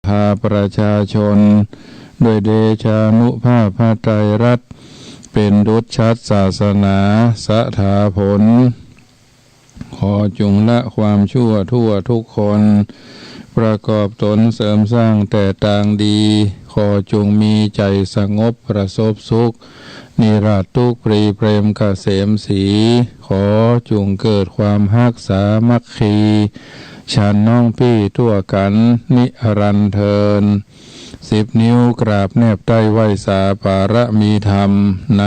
พาประชาชนด้วยเดชานุภาพพระไตรรัตน์เป็นดุจชัดศาสนาสถาผลขอจงละความชั่วทั่วทุกคนประกอบตนเสริมสร้างแต่ต่างดีขอจงมีใจสงบประสบสุขนิราศทุกข์ปรีเปรมเกษมศรีขอจงเกิดความฮักษามัคคีฉันน้องพี่ทั่วกันนิรันดร์เทิน10 นิ้วกราบแนบใต้ไหวสาปารมีธรรมใน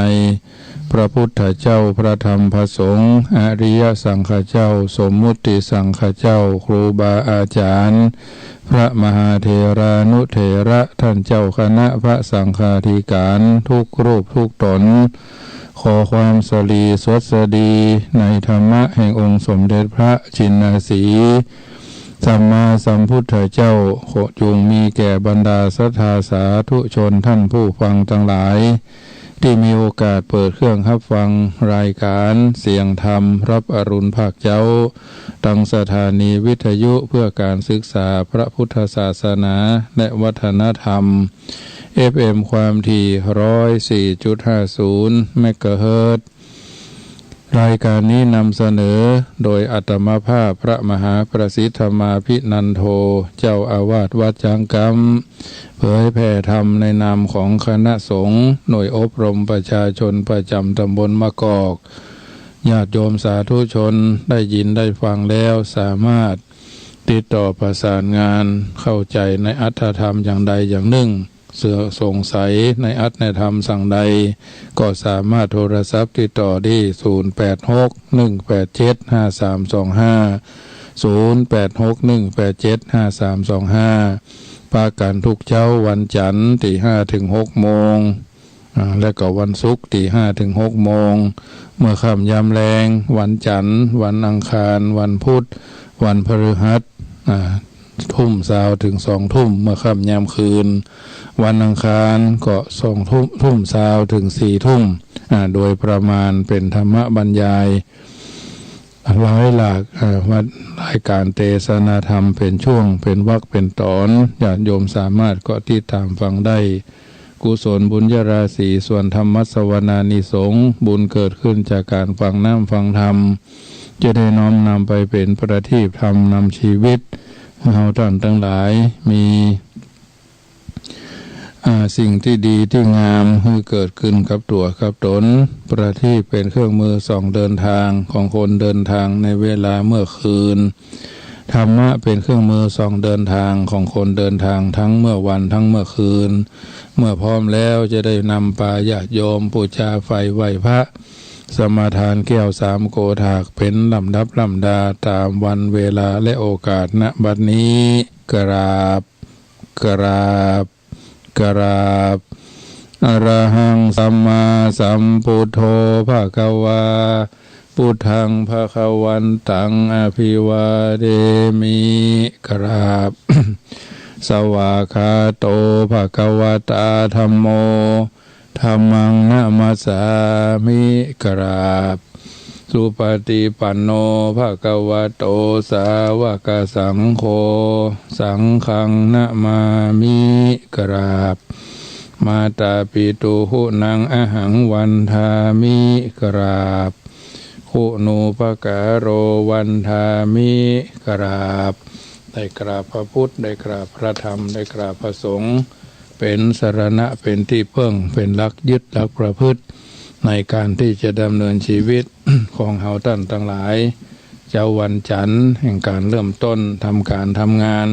พระพุทธเจ้าพระธรรมพระสงฆ์อริยสังฆเจ้าสมมุติสังฆเจ้าครูบาอาจารย์พระมหาเถรานุเถระท่านเจ้าคณะพระสังฆาธิการทุกรูปทุกตนขอความสลีสวัสดีในธรรมะแห่งองค์สมเด็จพระชินสีห์สัมมาสัมพุทธเจ้าขอจงมีแก่บรรดาศรัทธาสาธุชนท่านผู้ฟังทั้งหลายที่มีโอกาสเปิดเครื่องรับฟังรายการเสียงธรรมรับอรุณภาคเจ้าตั้งสถานีวิทยุเพื่อการศึกษาพระพุทธศาสนาและวัฒนธรรม FM ความถี่ 104.50 เมกะเฮิรตซ์รายการนี้นำเสนอโดยอาตมาภาพพระมหาประสิทธมาภินันโทเจ้าอาวาสวัดจังกำเผยแผ่ธรรมในนามของคณะสงฆ์หน่วยอบรมประชาชนประจำตำบลมะกอกญาติโยมสาธุชนได้ยินได้ฟังแล้วสามารถติดต่อประสานงานเข้าใจในอรรถธรรมอย่างใดอย่างหนึ่งสงสัยในอัตในธรรมสั่งใดก็สามารถโทรศัพท์ติดต่อที่0861875325 0861875325ปากันทุกเช้าวันจันทร์ตี 5 ถึง 6 โมงและก็วันศุกร์ตี 5 ถึง 6 โมงเมื่อค่ำยามแลงวันจันทร์วันอังคารวันพุธวันพฤหัสทุ่มสาวถึง2 ทุ่มเมื่อค่ำยามคืนวันอังคารก็2 ทุ่มสาวถึง4 ทุ่มโดยประมาณเป็นธรรมบรรยายหลายหลากวัดรายการเทศนาธรรมเป็นช่วงเป็นวรรคเป็นตอนญาติโยมสามารถก็ติดตามฟังได้กุศลบุญญาราศีส่วนธรรมสวนานิสงส์บุญเกิดขึ้นจากการฟังน้ำฟังธรรมจะได้น้อมนำไปเป็นประทีปธรรมนำชีวิตเราท่านทั้งหลายมีสิ่งที่ดีที่งามคือเกิดขึ้นกับตัวกับตนประทีปเป็นเครื่องมือส่องเดินทางของคนเดินทางในเวลาเมื่อคืนธรรมะเป็นเครื่องมือส่องเดินทางของคนเดินทางทั้งเมื่อวันทั้งเมื่อคืนเมื่อพร้อมแล้วจะได้นำปาญาติโยมบูชาไฟไหว้พระสมาทานแก้ว3 โกฐากเป็นลำดับลำดาตามวันเวลาและโอกาสณบัดนี้กราบอะระหังสัมมาสัมพุทโธภะคะวาพุทธังภะคะวันตังอภิวาเทมิกราบ สวากขาโตภะคะวะตาธัมโมธัมมังนะมัสสามิกราบสุปฏิปันโนภะคะวะโตสาวกสังโฆสังฆังนะมามิกราบมาตาปิตุหุนังอหังวันทามิกราบขุนูปการโรวันทามิกราบได้กราบพระพุทธได้กราบพระธรรมได้กราบพระสงฆ์เป็นสรณะเป็นที่พึ่งเป็นหลักยึดหลักประพฤติในการที่จะดำเนินชีวิต ของเฮาท่านทั้งหลายเจ้าวันจันทร์แห่งการเริ่มต้นทำการทำงาน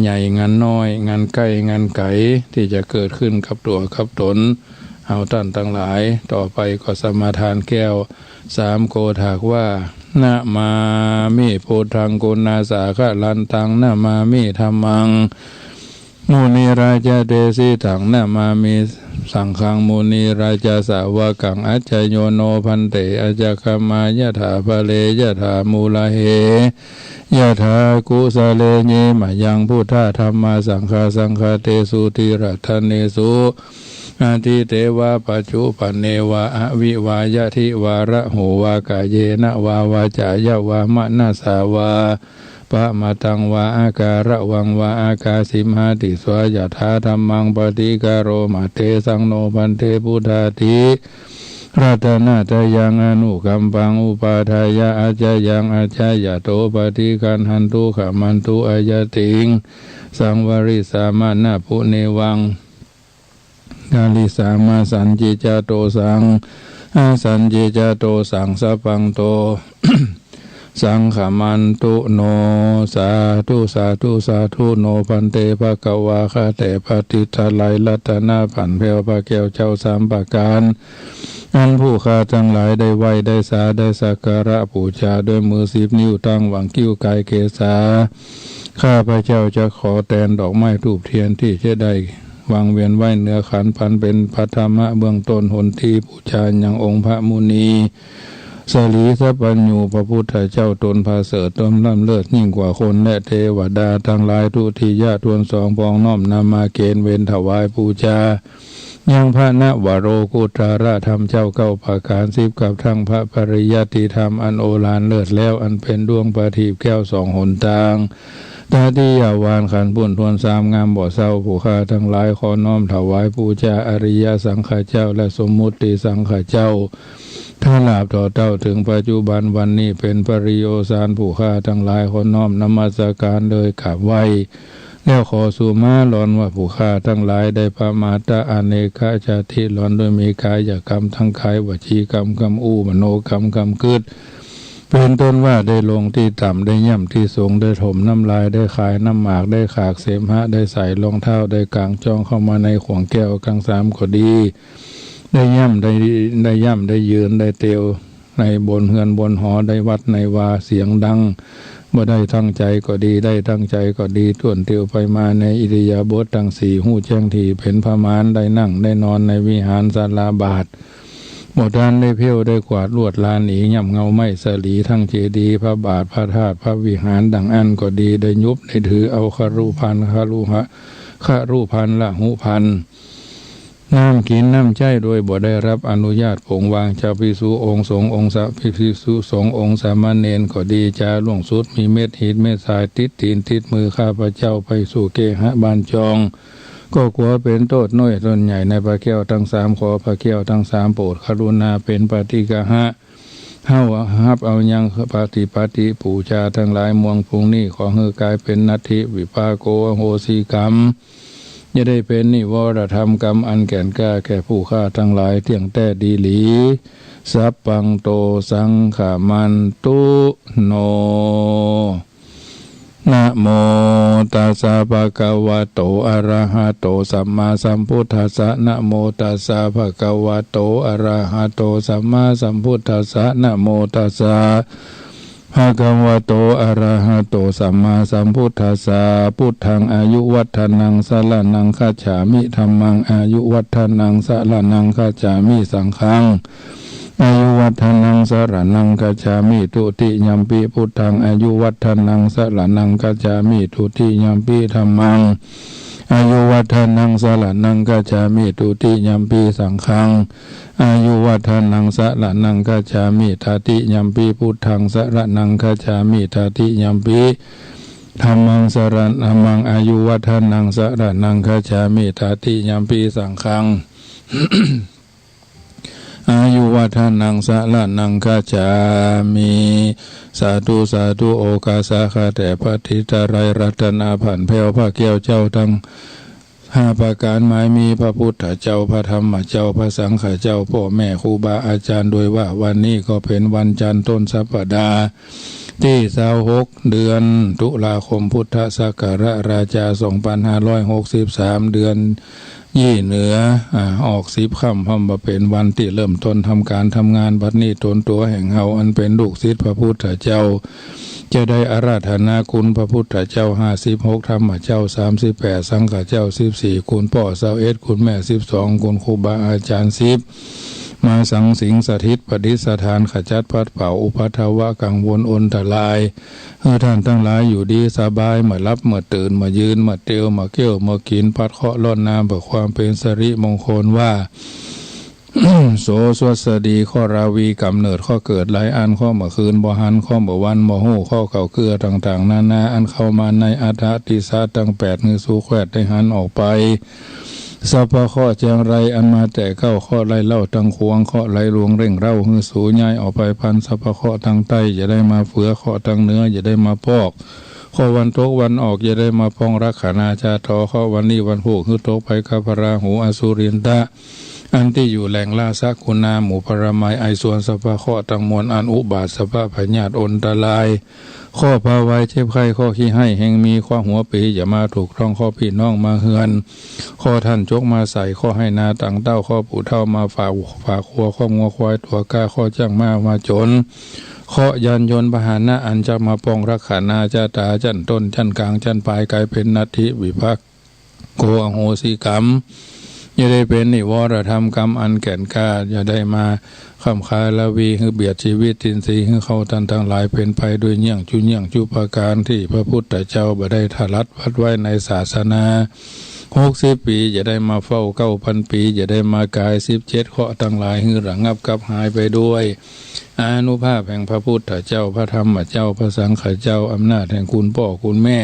ใหญ่งานน้อยงานใกล้งานไกลที่จะเกิดขึ้นกับตัวกับตนเฮาท่านทั้งหลายต่อไปก็สมาทานแก้ว3 โกฐากว่านะมามิพุทธังกุณาสาคะลันตังนะมามิธัมมังมุนีราชเดสิถังนะมามิสังฆังมุนีราชสาวกังอัจฉโยโนพันเตอาจคมายะถาภเลยะถามูลเหยะถากุสเลเยมะยังพุทธธรรมาสังฆาสังฆเตสุติรัตเนสุอาทิเตวะปัจจุปันเนวะอวิวายะทิวาระโหวากาเยนะวาวาจายะวามะนาสาวา ปะมาตังวาอาการะวังวาอากาสิมหาติสวายถาธัมมังปฏิกาโรมาเตสังโนพันเตพุทธาติรัตนาตยังอนุกัมปังอุปาทายะอาจายังอาจายะโตปฏิกันหันตุขมันตุอายติงสังวริสามานะภุเนวังกาลิสามาสันจิจาโตสังอาสันจิจาโตสังสัพพังโต สังขมันตุโนสาธุสาธุสาธุโนพันเตภะคะวาคาแต่ปฏิทาไลรัตนาผันเพวพระแก้วเจ้าสามประการอันผู้ข้าทั้งหลายได้ไหวได้สาได้สักการะบูชาด้วยมือ10 นิ้วตั้งหวังกิ้วกายเกศาข้าพระเจ้าจะขอแตนดอกไม้ธูปเทียนที่จะได้วางเวียนไว้เนื้อขันพันเป็นพระธรรมะเบื้องต้นหนที่บูชาอย่างองค์พระมุนีสลีสัพพัญญูพระพุทธเจ้าตนพาเสริฐตนล้ำเลิศยิ่งกว่าคนและเทวดาทั้งหลายทุติยะทวนสองปองน้อมนำมาเกณฑ์เวนถวายบูชายังพระนวโรกุตระธรรมเจ้าเก้าประการ10กับทั้งพระปริยัติธรรมอันโอฬารเลิศแล้วอันเป็นดวงประทีปแก้วสองหนทางตาที่ยาวานขันปุ่นทวนสามงามบ่อเศร้าผู้ข้าทั้งหลายขอน้อมถวายบูชาอริยสังฆเจ้าและสมมุติสังฆเจ้าถ้าลาบต่อเต้าถึงปัจจุบันวันนี้เป็นปริโยสารผู้ข้าทั้งหลายขอน้อมนมัสการเลยกราบไหว้แล้วขอสู่มาหลอนว่าผู้ข้าทั้งหลายได้ประมาทอเนกชาติหลอนโดยมีกายกรรมทั้งกายวจีกรรมกรรมอู้มโนกรรมกรรมกึศเป็นต้นว่าได้ลงที่ต่ำได้ย่ำที่สูงได้ถมน้ำลายได้ขายน้ำหมากได้ขากเสมหะได้ใส่รองเท้าได้กางจ้องเข้ามาในขวงแก้วกลางสามก็ดีได้ย่ำได้ย่ำได้ยืนได้เตียวในบนเฮือนบนหอได้วัดในวาเสียงดังบ่ได้ตั้งใจก็ดีได้ตั้งใจก็ดีต่วนเตียวไปมาในอิริยาบถทั้ง4หู้แจ้งที่เป็นพมานได้นั่งได้นอนในวิหารศาลาบาทหมดด้านได้เพี้ยวได้กวาดลวดลานหนีย่ำเงาไม้สลีทั้งเจดีย์พระบาทพระธาตุพระวิหารดังอันก็ดีได้ยุบได้ถือเอาคารุพันละหุพันน้ำกินน้ำใจโดยบ่ได้รับอนุญาตผงวางเจ้าภิกษุองค์สงฆ์องค์ภิกษุสงฆ์องค์สามเณรก็ดีจาล่วงสุดมีเม็ดหินเม็ดทรายติดตีนติดมือข้าพเจ้าไปสู่เกหะบานจองก็กลัวเป็นโทษน้อยต้นใหญ่ในพระแก้วทั้ง3ขอพระแก้วทั้ง3โปรดกรุณาเป็นปฏิกหะเฮาฮับเอายังปฏิปูชาทั้งหลายมวงพุงนี้ขอให้กลายเป็นนัตถิวิปาโกโหสีกรรมจะได้เป็นนิวรธรรมกรรมอันแก่นกล้าแก่ผู้ฆ่าทั้งหลายเที่ยงแต่ดีหลีสัพพังโตสังขมันตุโนนะโมตัสสะภะคะวะโตอะระหะโตสัมมาสัมพุทธัสสะนะโมตัสสะภะคะวะโตอะระหะโตสัมมาสัมพุทธัสสะนะโมตัสสะภะคะวะโตอะระหะโตสัมมาสัมพุทธัสสะพุทธังอายุวัฒนังสรณังคัจฉามิธัมมังอายุวัฒนังสรณังคัจฉามิสังฆังอายุวัฒนังสรณังคัจฉามิทุติยัมปิพุทธังอายุวัฒนังสรณังคัจฉามิทุติยัมปิธัมมังอายุวัฒนังสรณังคัจฉามิทุติยัมปิสังฆังอายุวัฒนังสรณังคัจฉามิทาติยัมปิพุทธังสรณังคัจฉามิทาติยัมปิธัมมังสรณังอายุวัฒนังสรณังคัจฉามิทาติยัมปิสังฆัง อายุวัฒนังสรณังคัจฉามิสาธุสาธุโอกาสาขาแต่พระทิตาไรรัตนาผันแผ่วพระแก้วเจ้าทั้ง5ประการหมายมีพระพุทธเจ้าพระธรรมเจ้าพระสังฆเจ้าพ่อแม่ครูบาอาจารย์โดยว่าวันนี้ก็เป็นวันจันทร์ต้นสัปดาห์ที่26เดือนตุลาคมพุทธศักราช2563เดือนยี่เหนือออก10 ค่ำพำเป็นวันที่เริ่มต้นทำการทำงานบัดนี้ตนตัวแห่งเฮาอันเป็นลูกศิษย์พระพุทธเจ้าจะได้อาราธนาคุณพระพุทธเจ้า56ธรรมเจ้า38สังฆเจ้า14คุณพ่อ21คุณแม่12คุณครูบาอาจารย์10มาสังสิงสถิตปฏิสถานขจัดพัดเผาอุปัฏฐวะกังวลอนตรายท่านทั้งหลายอยู่ดีสบายเมื่อรับเมื่อตื่นเมื่อยืนเมื่อเตียวเมื่อเกี้ยวเมื่อกินพัดเคาะล้อนน้ำเพื่อความเป็นสิริมงคลว่า โสสวสดีข้อราวีกำเนิดข้อเกิดหลายอันข้อเมื่อคืนบ่หันข้อเมื่อวันบ่หู้ข้อเก่าเกลือต่างๆนานาอันเข้ามาในอัฏฐติสาตั้ง8มือสู่แควดได้หันออกไปสัพพะข้อแจงไรอันมาแต่เก้าข้อไรเล่าตั้งควงข้อไรลวงเร่งเร่าหือสูญายออกไปพันสัพพะข้อทางใต้อย่าได้มาเฟือข้อทางเหนืออย่าได้มาพอกข้อวันตกวันออกอย่าได้มาพองรักขานาชาทอข้อวันนี้วันหูคือตกไปคาพราหูอสุรินตะอันที่อยู่แหล่งลาสักคุณาหมู่ปรมัยไอส่วนสัพพะข้อตั้งมวลอันอุบาทสัพพะพญาตอนตรายข้อภาวายเจ็บไข้ข้อขี้ให้แห่งมีข้อหัวปีอย่ามาถูกต้องข้อพี่น้องมาเฮือนข้อท่านจกมาใส่ข้อให้นาต่างเต้าข้อปู่เท่ามาฝากครัวข้องัวควายตัวก้าข้อจ้างมาจนข้อยานยนต์พหานะอันจะมาปองรักขานาจาตาจันต้นจันกลางจันปลายกลายเป็นนัตถิวิภักโกอโหสิกรรมอย่าได้เป็นนิวรธรรมกรรมอันแก่นกล้าอย่าได้มาคำคายละวีคือเบียดชีวิตตินทรีย์คือเขาตันทั้งหลายเป็นไปด้วยเยี่ยงจุปการที่พระพุทธเจ้าบ่ได้ทรัดวัดไว้ในศาสนา60 ปีอย่าได้มาเฝ้า9,000 ปีอย่าได้มากาย17ข้อทั้งหลายคือระงับกับหายไปด้วยอานุภาพแห่งพระพุทธเจ้าพระธรรมเจ้าพระสังฆเจ้าอำนาจแห่งคุณพ่อคุณแม่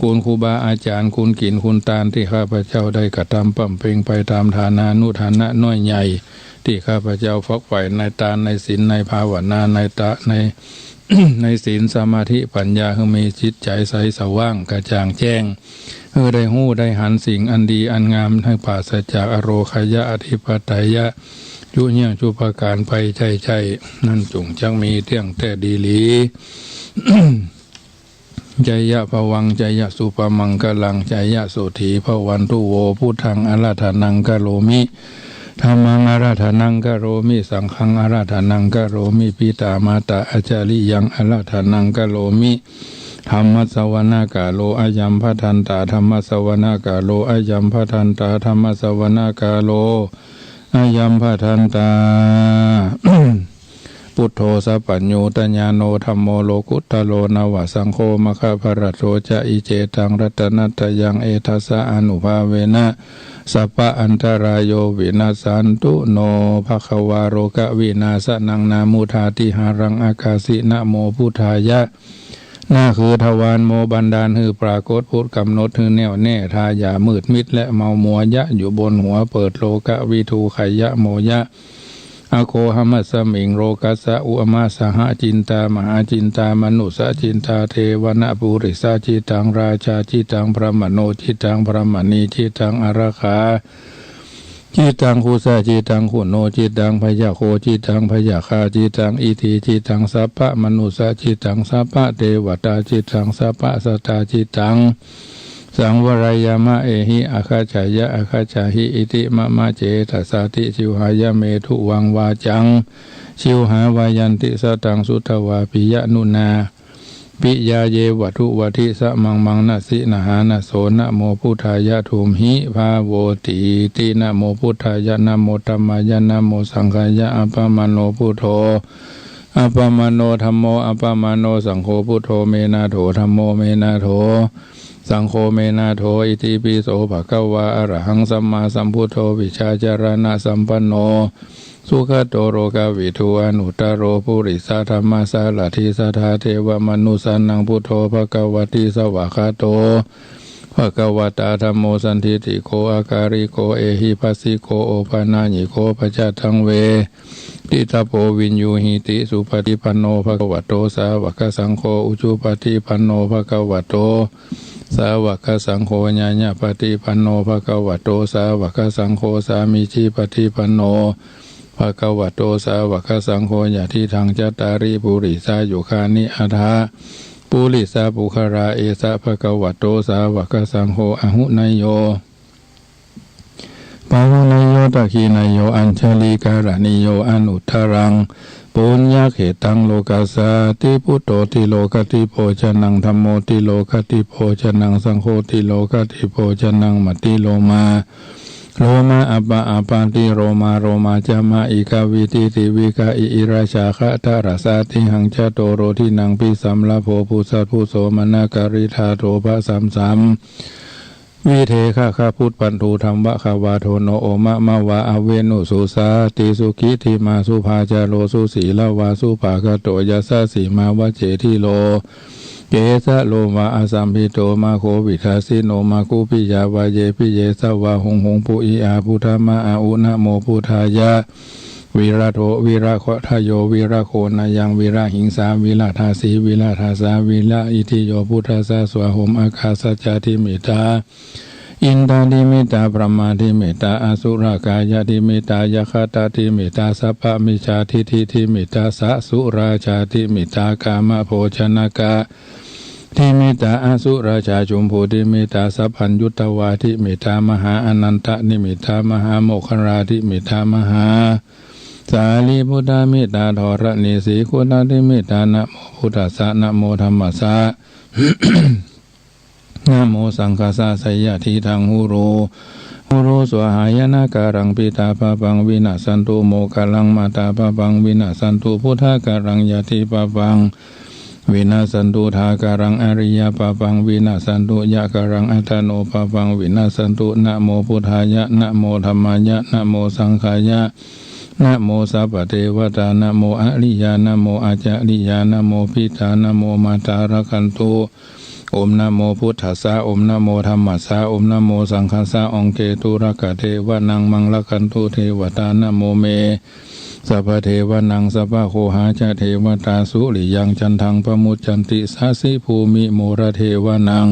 คุณครูบาอาจารย์คุณกินคุณตาลที่ข้าพเจ้าได้กระทำปั่มเพ่งไปตามฐานานุฐานะน้อยใหญ่ที่ข้าพเจ้าฟักใฝ่ในตาในศีลในภาวนาในในศีลสมาธิปัญญาคือมีจิตใจใสสว่างกระจ่างแจ้งได้หู้ได้หันสิ่งอันดีอันงามให้ปราศจากอโรคยะอธิปไตยะจุเยี่ยงจุปการไปใจนั่นจงจังมีเที่ยงแต่ดีลี ใจยะภวังใจยะสุปมังกลังใจยะโสถีภวันตุโวพุทธังอาราธนังกะโรมิธัมมังอาราธนังกะโรมิสังฆังอาราธนังกะโรมิปิตามาตาอาจาริยังอาราธนังกะโรมิธรรมสวนากาโลอายัมพทันตาธรรมสวนากาโลอายัมพทันตาธรรมสวนากาโลอายัมพทันตา พุทโธสัพพัญญูตัญญาโนธัมโมโลกุตตโลนวสังโฆมคภรโตจะอิเจตังรัตนัตยังเอทัสสะอนุภาเวนะสัพพะอันตรายโยวินาสันตุโนภควาโรกะวินาสนังนามุทาติหารังอากาสินะโมพุทธายะน่าคือทวารโมบันดาลฮือปรากฏพุทธกำหนดฮือแน่วแน่ทายามืดมิดและเมามัวยะอยู่บนหัวเปิดโลกะวิทูไขยะโมยะอโคหมัสมิงโรกัสสะอุอมาสหจินตามหาจินตามนุสจินตาเทวนาปุริสาจิตังราชาจิตังพระมโนจิตังพระมณีจิตังอาราคาจิตังคุสะจิตังขุโนจิตังพยาโคจิตังพยาคาจิตังอิทิจิตังสัพพะมนุสจิตังสัพพะเทวตาจิตังสัพพะสัตตาจิตังสังวรายามะเอหิอาคาจายะอาคาจาหิอิติมะมะเจตัสสาติชิวหายะเมทุวังวาจังชิวหาวายันติสตังสุทวาปิยะนุนาปิยาเยวัตุวัติสะมังนะสินะหานะโสนะโมพุทธายะทุมหิภาโวติตินะโมพุทธายะนะโมธัมมายะนะโมสังฆายะอัปปมโนพุทโธอัปปมโนธัมโมอัปปมโนสังโฆพุทโธเมนะโถธัมโมเมนะโถสังโฆเมนะโถอิติปิโสภะคะวะอะระหังสัมมาสัมพุทโธวิชาจารณะสัมปันโนสุขโตโรกาวิทูอนุตตโรปุริสาธรรมสาลัทธิสัทธาเทวมนุสันนังพุทโธภะคะวะติสวากขาโตภะคะวะตาธัมโมสันทิติโกอาการิโกเอหิปัสสิโกโอปานาญิโกปัจจตังเวติตาโพวินยูหิติสุปฏิปันโนภะคะวะโตสาวกสังโฆอุจุปฏิปันโนภะคะวะโตสาวกสังโฆญาญาปฏิปันโนภะคะวะโตสาวกสังโฆสามิจิปฏิปันโนภะคะวะโตสาวกสังโฆญาทิทังจัตตาริปุริสายุคานิอัฏฐาปุริสาปุคราเอสะภะคะวะโตสาวกสังโฆอหุนยโยปาวานยโยตะคีนยโยอัญชลีการณิโยอนุทธรังปุญญาเขตังโลกัสสาติพุทโธติโลกติโภชนังธัมโมติโลกติโภชนังสังโฆติโลกติโภชนังมัตติโลมาอัปปะอาปันติโรมาจามะอิกาวิติติวิกาอิราชาคะตาราสาติหังชะโตโรทินังปิสัมลาโภปุสัตผู้โสมนาการิธาโตภะสัมสัม วิเทข้าพุทธปันธุธรรมวะคาวาโทโนโอมะมะวะอเวนุสุสาติสุขิธิมาสุภาจาโรสุสีลาวาสุภากโตยัสสะสีมาวะเจทิโลเกสะโลมาอาสัมพิโตมาโควิทาสิโนมาคุปิยาวาเยปิเยสวะหงปุอิอาพุทธมาอาอุนะโมพุทธายะวิระโทวิระโคทโยวิระโคนายังวิระหิงสาวิระทาสีวิระทาสาวิระอิทิโยพุทธสสวะหมอาคาสัจจติมิตาอินทาธิมิตาปรมาธิมิตาอสุรกายติมิตายคตาธิมิตาสัพพมิจาทิฏฐิธิมิตาสสุราชาธิมิตากามโภชนกะทิมิตาอสุราชาจุมพูทิมิตาสัพพัญยุตวาทิมิตามหาอนันตนิมิตามหาโมคคราธิมิตามหาสาลีพุทธามิตาธรณีสีคุณาธิมิตานะโมพุทธัสสะนะโมธัมมัสสะ นะโมสังฆัสสะสยะทิทังหูโรสวหายนาการังปิตาปะปังวินาสันตุโมกะลังมาตาปะปังวินาสันตุพุทธการังยะทิปะปังวินาสันตุทาการังอริยปะปังวินาสันตุยะการังอัตโนปะปังวินาสันตุนะโมพุทธายะนะโมธัมมายะนะโมสังฆายะนะโมสัพพะเทวตานะโมอริยานะโมอาจาริยานะโมพิธานะโมมาตาระคันตุโอมนะโมพุทธัสสะโอมนะโมธัมมัสสะโอมนะโมสังฆัสสะองเกตุระกะเทวนังมังละคันตุเทวตานะโมเมสัพพเทวนังสัพพโคหาจะเทวตาสุริยังจันทังปมุจจันติสัสสิภูมิโมระเทวนัง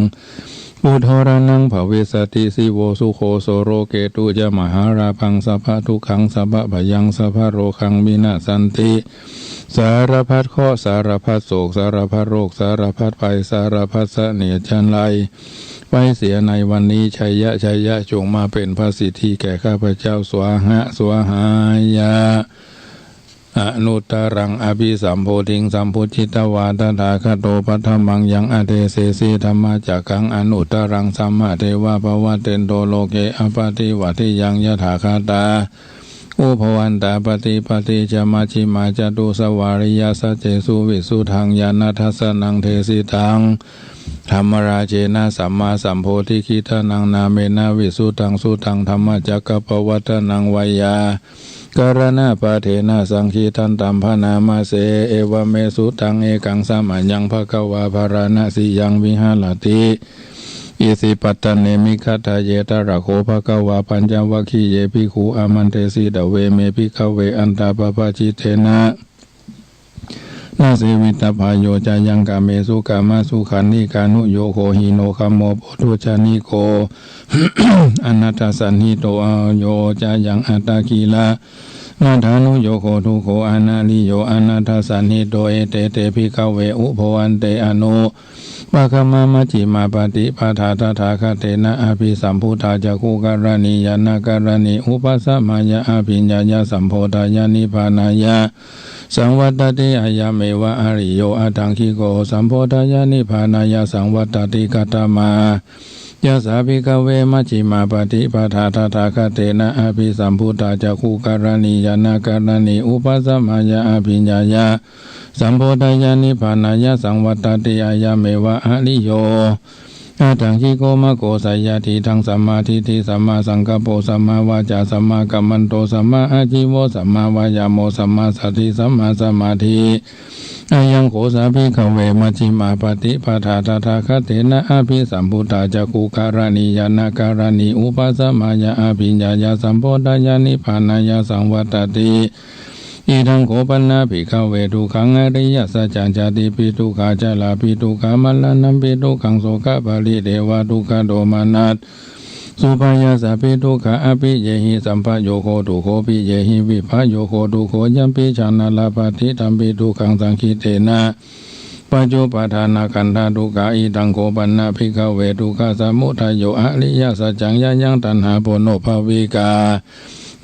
ปุถรนังภเวสติสิโวสุโคโสโรเกตุจะมหาราพังสัพพทุกขังสัพพะยังสัพพโรคังวินาสันติสารพัดข้อสารพัดโศกสารพัดโรคสารพัดภัยสารพัดเสนียดจันไรไปเสียในวันนี้ชัยยะจงมาเป็นพระสิทธิแก่ข้าพเจ้าสวหายะอนุตตรังอภิสัมโพธิงสัมพุทธิตวาตถาคโตปัฏฐมังยังอเทเสสีธรรมจักขังอนุตตรังสัมมาเทวะภวะเตนโตโลเกอปฏิวัติยังยถาคตาอุภวันตาปฏิจมาชิมาจตุสวาริยาสัจเจสุวิสุทังญาณทัสสนังเทสิตังธรรมราเจนะสัมมาสัมโพธิคิทานังนาเมนะวิสุตังสุตังธรรมจักปวัตนังวายากรณะปะเทนะสังคีทันตัมพนามาเสเอวเมสุตังเอกังสามัญญังภควาภารณะสิยังวิหารติอิสิปัตตเนมิคัตเยตระโคภควาปัญจวัคคีเยภิกขุอามันเตสิดเวเมภิกขเวอันตาปปจิเทนะนาเสวิตพายโยจายังกาเมสุกามาสุขันนิกานุโยโคหิโนคัมโมปุถุชานิโก อนัตตสันหิโตโยจายังอัตตาคีลานาธานุโยโคทุโคอนาลิโยอนัตตสันหิโตเอเตเตภิกขเวอุโภวันเตอโนปะคะมามัจจิมาปฏิปทาตถาคเตนะอภิสัมพุทธาจักขุการณียานาการณีอุปสัมมายะอภิญญายะสัมโพธายานิพพานายะสังวัตติอายะเมวะอริโยอัตถังคิโกสัมโพธายานิพพานายะสังวัตติกัตตมายะสาภิกขเวมัจฉิมาปฏิปทาตถาคเตนะอภิสัมพุทธาจักขุการณียานาการณีอุปสัมมายะอภิญญายะสัมโพธายานิพพานายะสังวัตติอายะเมวะอริโยอาทังคิโกมะโกสัยยะทิทังสัมมาทิฏฐิสัมมาสังกัปโปสัมมาวาจาสัมมากัมมันโตสัมมาอาชีโวสัมมาวายาโมสัมมาสติสัมมาสมาธิอายังโขสาภิกขเวมัชฌิมาปฏิปทาตถาคเตนะอภิสัมพุทธาจักขุการณียานาการณีอุปสัมมายะอภิญญายะสัมโพธายานิพพานายะสังวัตติอิทังโขปนะภิกขเวทุขังอริยสัจจังจติปิทุขาจลาปิทุขามัลลนัมปิทุขังโสกปาลิเทวทุกขโดมานัสสุปายาสปิทุขาอภิเยหิสัมปโยโคทุโคปิเยหิวิภโยโคทุโคยัมปิชานาลาปฏิตัมปิทุขังสังคิเตนะปัจจุปทานาคันธาทุกขาอิทังโขปนะภิกขเวทุกขสมุทัยโยอริยสัจจังยะยังตัณหาโพโนภวิกา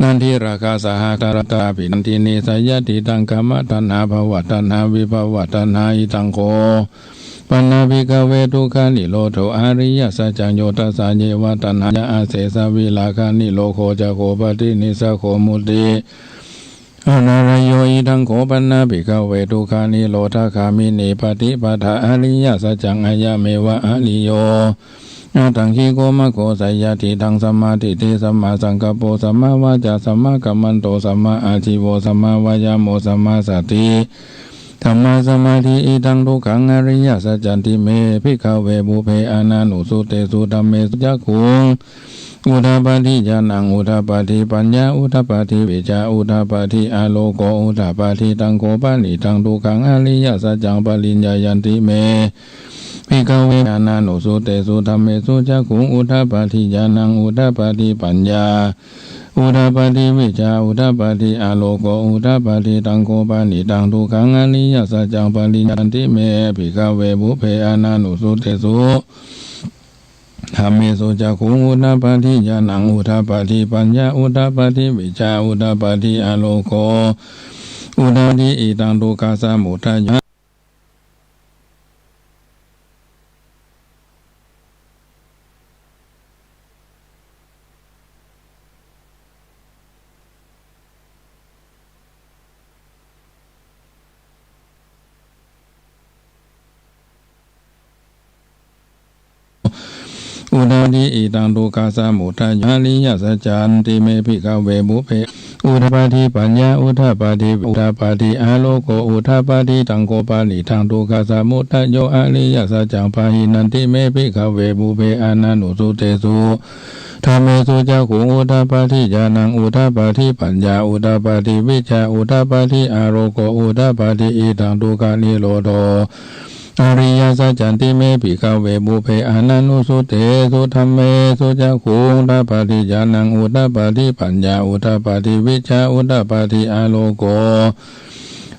นันทิราคาสหตารตาปินันทินิสยติตังกามตัณหาภวตัณหาวิภวตัณหาอิทังโคปัญญาภิกขเวทุกขานิโรธอริยสัจจังโยตัสสะเยวตัณหายะอาเสสวิลาคานิโรโคจะโคปฏินิสโคมุติอนาลโยอิทังโขปัญญาภิกขเวทุกขานิโรธคามิเนปฏิปทาอริยสัจจังอายะเมวะอริโย ตังคีโกมะโกไสยติทังสัมมาทิฏฐิสัมมาสังกัปโปสัมมาวาจาสัมมากัมมันโตสัมมาอาชีโวสัมมาวายาโมสัมมาสติธัมมาสมาธิอิทังทุกขังอริยสัจจันติเมภิกขเวบุเพอานานุสุเตสุธัมเมสุจักขุงอุทาปาทิญาณังอุทาปาทิปัญญาอุทาปาทิวิจาอุทาปาทิอาโลโกอุทาปาทิตังโกปานิทังทุกขังอริยสัจจังปริญญายันติเมภิกขเวอานานุสุเตสุธัมเมสุจักขุงอุทาปาทิญาณังอุทาปาทิปัญญาอุทาปาทิวิจาอุทาปาทิอาโลโกอุทาปาทิตังโกปานิตังทุกขังอริยสัจจังปริญญายันติเมภิกขเวบุเพอานานุสุเตสุธัมเมสุจักขุงอุทาปาทิญาณังอุทาปาทิปัญญาอุทาปาทิวิจาอุทาปาทิอาโลโกอุทาปาทิอิตังทุกขสมุทัยอุทาทิอิตังทุกขสมุทัยอริยสัจจันติเมภิกขเวบุเพอุทาปาทิปัญญาอุทาปาทิอุทาปาทิอาโลโกอุทาปาทิตังโกปานิทังทุกขสมุทัยโยอริยสัจจังพาหินันติเมภิกขเวบุเพอานานุสุเตสุธัมเมสุจักขุงอุทาปาทิญาณังอุทาปาทิปัญญาอุทาปาทิวิจาอุทาปาทิอาโลโกอุทาปาทิอิตังทุกขานิโรโธอริยสัจจันติเมภิกขเวบุเพอานานุสุเตสุธัมเมสุจักขุงอุทาปาทิญาณังอุทาปาทิปัญญาอุทาปาทิวิชาอุทาปาทิอาโลโก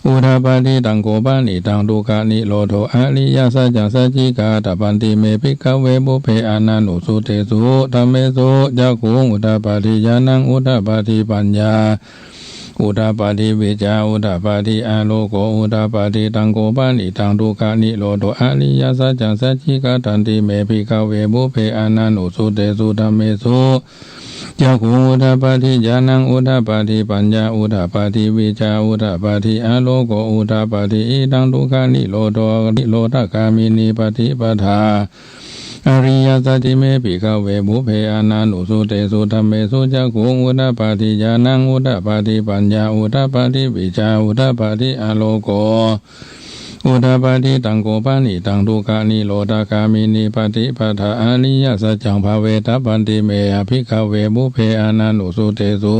อุทาปาทิตังโกปานิตังทุกขานิโรโธอริยสัจจังสัจจิกาตปันติเมภิกขเวบุเพอานานุสุเตสุธัมเมสุจักขุงอุทาปาทิญาณังอุทาปาทิปัญญาอุทาปาทิวิจาอุทาปาทิอาโลโกอุทาปาทิตังโกปานิตังทุกขานิโรโธอริยสัจจังสัจจิกาตันติเมภิกขเวบุเพอานานุสุเตสุธัมเมสุจักขุงอุทาปาทิญาณังอุทาปาทิปัญญาอุทาปาทิวิจาอุทาปาทิอาโลโกอุทาปาทิอิตังทุกขานิโรโธนิโรธกามินีปฏิปทาอริยสัจจิเมภิกขเวบุเพอานานุสุเตสุธัมเมสุจักขุงอุทาปาทิญาณังอุทาปาทิปัญญาอุทาปาทิวิจาอุทาปาทิอาโลโกอุทาปาทิตังโกปานิตังทุกขานิโรธกามินีปฏิปทาอริยสัจจังภเวทัพพันติเมภิกขเวบุเพอานานุสุเตสุ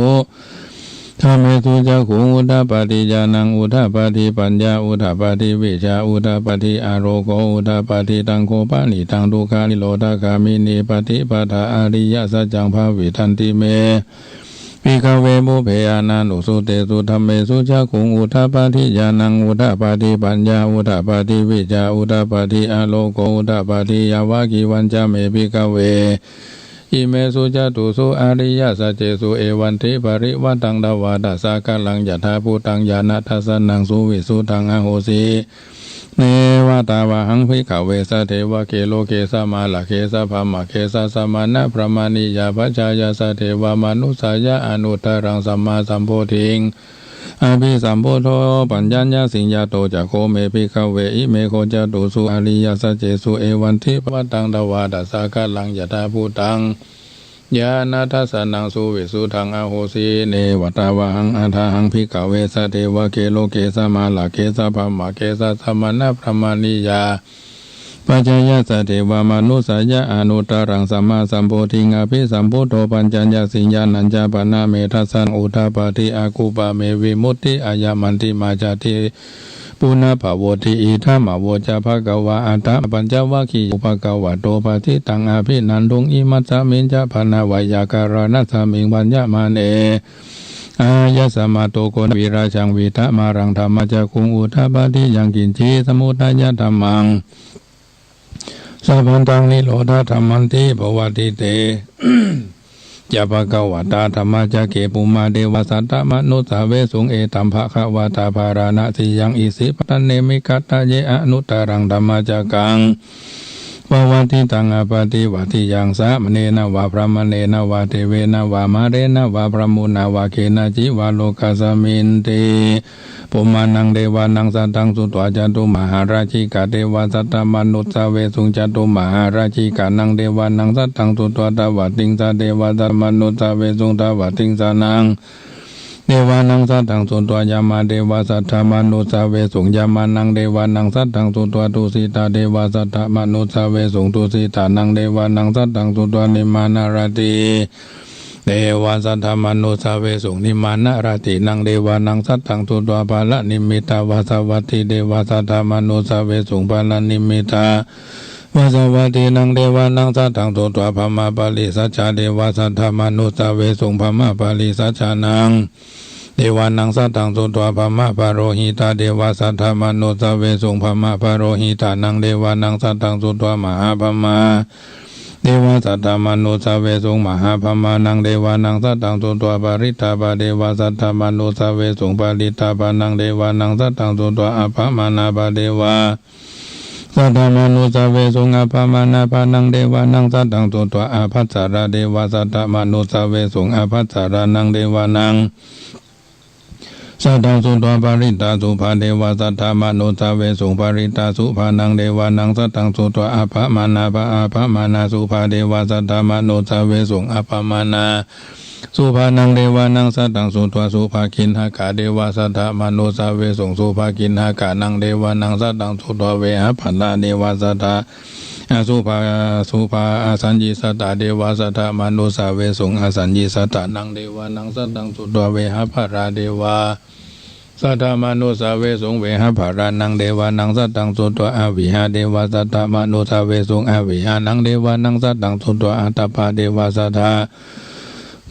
ธัมเมสุจักขุงอุทาปาทิญาณังอุทาปาทิปัญญาอุทาปาทิวิชาอุทาปาทิอาโลโกอุทาปาทิตังโกปานิตังทุกขานิโรธกามินีปฏิปทาอริยสัจจังภเวทันติเมภิกขเวบุเพอานานุสุเตสุธัมเมสุจักขุงอุทาปาทิญาณังอุทาปาทิปัญญาอุทาปาทิวิจาอุทาปาทิอาโลโกอุทาปาทิยาวากิวัญจเมภิกขเวอิเมสุจตุสุอริยสัจเจสุเอวันติปริวัตังดาวาตัสสะกัลลังยถาภูตังญาณทัสสนังสุวิสุตังอโหสิเนวตาวะหังภิกขเวสะเทวะเกโลเกสะมาลาเคสะภมะเคสะสมานะพระมานิยาปัจจายาสะเทวะมนุสายะอนุตตรังสัมมาสัมโพธิงอภิสัมโพโธปัญญญาสิญญาโตจักโคเมภิกขเวอิเมโคจตุสุอริยสัจเจสุเอวันติปวัตตังดาวาตัสสะกัลลังยถาภูตังญาณทัสสนังสุวิสุทังอโหสิเนวตาวะหังอัฏฐหังภิกขเวสะเทวะเกโลเกสะมาลาเคสะภมะเคสะสมานะพระมานิยาปัจจายสะเทวมนุสายะอนุตตรังสัมมาสัมโพธิงอภิสัมพุทโธปัญจญาสิญญาณัญจปนะเมทัสสังอุทาปาทิอากุปะเมวิมุตติอายามันติมาจาติปุณภาวติอิทัมโวจาภกวะอัตตะปัญจวัคคีย์ภกวะโตปฏิตังอภินันทุงอิมัสสมิญจพนาวายาการณัสสมิงปัญญมานเออายะสมาโตโกนวิราชังวิทะมารังธรรมจักขุงอุทาปาทิยังกินจีสมุทัยธรรมังสัพพันตังนิโรธาธรรมันติภวติเตยะภะคะวะตาธัมมาจักเขปุมาเดวะสัตตมนุสาเวสุงเอตัมภะคะวะตาภาราณสิยังอิสิปตันเนมิกัตตะเยอนุตตรังธัมมาจักกัง ปวัติตังอปฏิวัติยังสามเณนะวะพระมเณนะวะเทเวนะวะมาเรนะวะพระมุนาวะเขนะจิวะโลกัสสมินติปุมานังเดวานังสัตตังสุตวาจตุมหาราชิกาเทวาสัตตมนุสสเวสุงจตุมหาราชิกานังเดวานังสัตตังสุตวาตวะติงสาเทวาสัตตมนุสสเวสุงตวะติงสานังเดวานังสัตตังสุตวายามาเดวาสัตตมนุสสเวสุงยามานังเดวานังสัตตังสุตวาตุสิตาเดวาสัตตมนุสสเวสุงตุสิตานังเดวานังสัตตังสุตวานิมานารติเดวาสัทธมนุสเวสุนิมานะราตินังเดวานังสัตตังตุตวาภาลนิมิตาวาสวัตติเดวาสัทธมนุสเวสุภาลนิมิตาวาสวัตตินังเดวานังสัตตังตุตวาภมาปาลิสัจจาเดวาสัทธมนุสเวสุภมาปาลิสัจจานังเดวานังสัตตังตุตวาภมาปโรหิตาเดวาสัทธมนุสเวสุภมาปโรหิตานังเดวานังสัตตังตุตวามหาภมาเดวาสัตตมนุสเวสุงมหาภมานังเดวานังสัตตังสุตวาปริตาปะเดวาสัตตมนุสเวสุงปาริตาปะนังเดวานังสัตตังสุตวาอภมานาปะเดวาสัตตมนุสเวสุงอภมานาปะนังเดวานังสัตตังสุตวาอภัสสาระเดวาสัตตมนุสเวสุงอภัสสาระนังเดวานังสัตตังสุตวาปริตาสุภาเดวาสัตตมนุสเวสุงปริตาสุภานังเดวานังสัตตังสุตวาอภมานาปะอภมานาสุภาเดวาสัตตมนุสเวสุงอภมานาสุภานังเดวานังสัตตังสุตวาสุภาคินหากาเดวาสัตตมนุสเวสุงสุภาคินหากานังเดวานังสัตตังสุตวาเวหปันนาเดวาสัตตสุภาอสัญญิสัตตเดวาสัตตมนุสเวสุงอสัญญิสัตตนังเดวานังสัตตังสุตวาเวหภราเดวาสัตตมนุสเวสุงเวหภารานังเดวานังสัตตังสุตวาอวิหาเดวาสัตตมนุสเวสุงอวิหานังเดวานังสัตตังสุตวาอัตตปาเดวาสัตต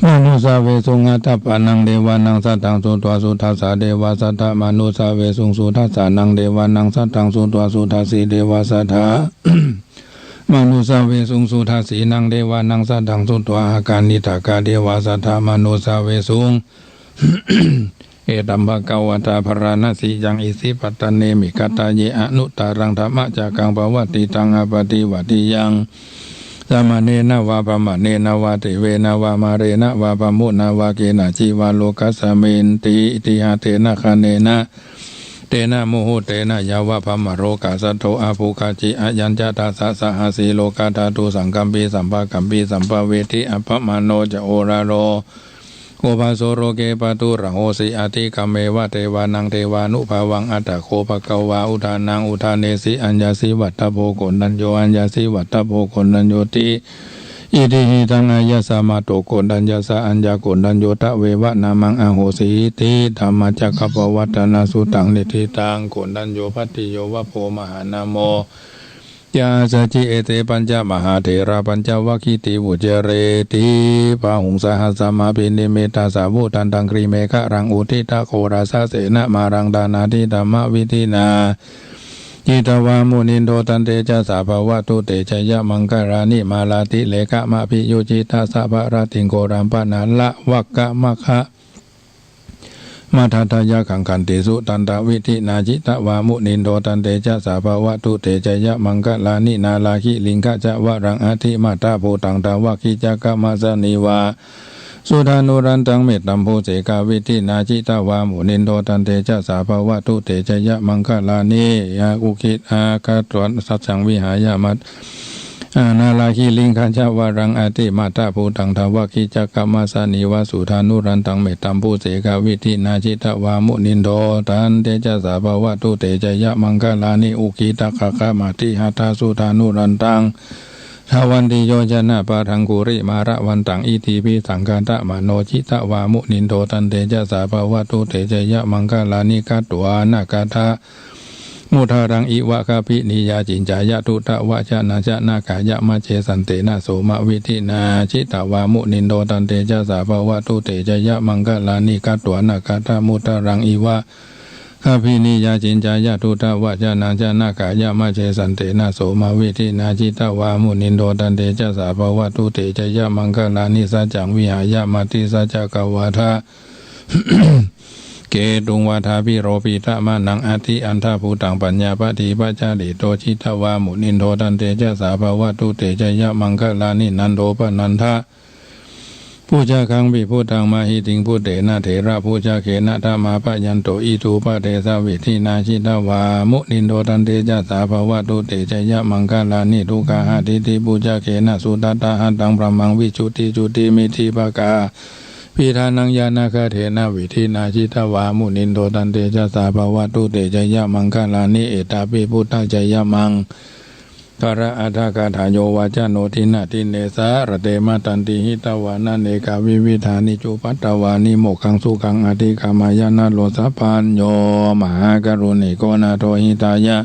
มนุสเวสุงอัตตปานังเดวานังสัตตังสุตวาสุทัสสะเดวาสัตตมนุสเวสุงสุทัสสะนังเดวานังสัตตังสุตวาสุทัสสีเดวาสัตถมนุสเวสุงสุทัสสีนังเดวานังสัตตังสุตวาอาการนิทากาเดวาสัตถมนุสเวสุงเอตัมภะกวตาภราณสียังอิสิปัตตเนมิกตาเยอนุตารังธรรมะจากังภวติตังอปฏิวัติยังสามเณนะวะปะมะเนนะวะเทเวนะวะมาเรนะวะปะมุนะวะเกนะจีวะโลกัสสมินติอิติหะเตนะคะเนนะเตนะโมโหเตนะยาวะภมโรกัสสโตอาภูคาจิอายัญจตาสะสหสีโลกาธาตุสังกัมปีสัมภะกัมปีสัมภเวทิอภมโนจะโอราโรโกภาโสโรเกปตุระโหสิอาทิกัมเมวะเทวานังเทวานุภาวังอัตตโคภะกวาอุทานังอุทาเนสิอัญญาสิวัตตโพโกนัญโยอัญญาสิวัตตโพโกนัญโยติอิติหิตังอายะสามาโตโกนัญญาสะอัญญาโกนัญโยตะเววะนามังอโหสิติธรรมจักขปวัตตนาสุตังนิทิตังโกนัญโยภัตติโยวะโพมหานาโมยาสจิเอเตปัญจมหาเถระปัญจวัคคีติวุเจเรติปะหุงสหัสสมาภินิเมตาสาวุตันตังครีเมฆะรังอุทิตะโคราสะเสนะมารังดานาทิธรรมวิธินาจิตวามุนินโทตันเตจะสาภวะตุเตชยมังคารานิมาลาติเลกะมะพิโยจิตาสะภะระติงโกรัมปนาละวักกะมะคะมาทัตยะขังขันติสุตันตวิธินาจิตวามุนินโทตันเตจะสาภวะตุเตชยมังคลานินาลาคิลิงกะจะวะรังอธิมาตาโพตังตาวะคิจักกะมาสนิวาสุธานุรันตังเมตตัมโพเสกาวิธินาจิตวามุนินโทตันเตจะสาภวะตุเตชยมังคลานิยาอุคิตอาคาตรวนสัจจังวิหายามัตนาลาคิลิงคัญชาวารังอติมาตาภูตังทาวะคิจักกมาสานิวาสุธานุรันตังเมตตัมภูเสกาวิธินาจิตวามุนินโทตันเตจะสาภวะตุเตชยมังคลานิอุคิตะคะมาติหัตถสุธานุรันตังทาวันติโยชนะปะทังกุริมาระวันตังอิทิปิสังฆาตะมโนจิตวามุนินโทตันเตจะสาภวะตุเตชยมังคลานิกัตตวานากาทามุทารังอิวะคาปินิยาจินจายะทุตะวะชนะชะนากายะมะเชสันเตนะโสมะวิธินาจิตวามุนินโทตันเตจะสาภวะตุเตชยมังคลานิกัตตวานากาทามุทารังอิวะคาปินิยาจินจายะทุตะวะชนะชะนากายะมะเชสันเตนะโสมะวิธินาจิตวามุนินโทตันเตจะสาภวะตุเตชยมังคลานิสัจจังวิหายะมติสัจจกวาทะ เกตุงวาทาพิโรปิตะมานังอาทิอันทาภูตังปัญญาปฏิปัจจาริโตชิตวามุนินโทตันเตจะสาภาวะตุเตจยะมังคลานินันโทปนันทะผู้ชาคังวิพุตังมาหิติงพุเตนะเถระผู้ชาเขนะธรรมาปะยันโตอิทูปะเทสาวิธินาชิตวามุนินโทตันเตจะสาภาวะตุเตจยะมังคลานิทุกาหะทิติผู้ชาเขนะสุตตะหันตังพระมังวิจุติจุติมิธิปกาพิธานังยานาคาเถนะวิธินาชิตวามุนินโทตันเตจะสาภาวะตุเตจยะมังคลานิเอตาปิพุทธจยะมังกระอัฏฐกถาโยวาจโนทินาทิเนสารเตมาตันติหิตวานาเนกาวิวิธานิจุปัตตวานิโมขังสุขังอธิกามายานาโลสัพพัญโยมหากรุณิโกนาโทหิตายะ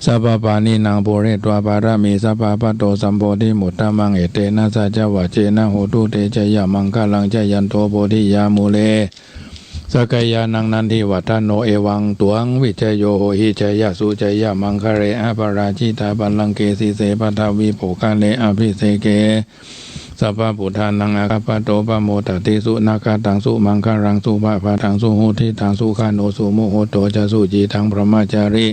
สัพพปานินางโพเรตวาปารามีสัพพปะโตสัมโพธิมุตตะมังเอเตนะสัจวะเจนะโหตุเตจยะมังคลังจยันโตโพธิยามูเลสกายานังนันทิวัฒโนเอวังตวงวิจโยโหหิจยะสุจยะมังคะเรอปราชิตาบัลลังเกสิเสปทาวิโภคาเลอภิเสเกสัพพพุทธานังอาคาปโตปโมตติสุนาคาตังสุมังคารังสุภาพาทังสุหุทิทังสุขาโนสุโมโหโตจะสุจีทังพระมาจาริ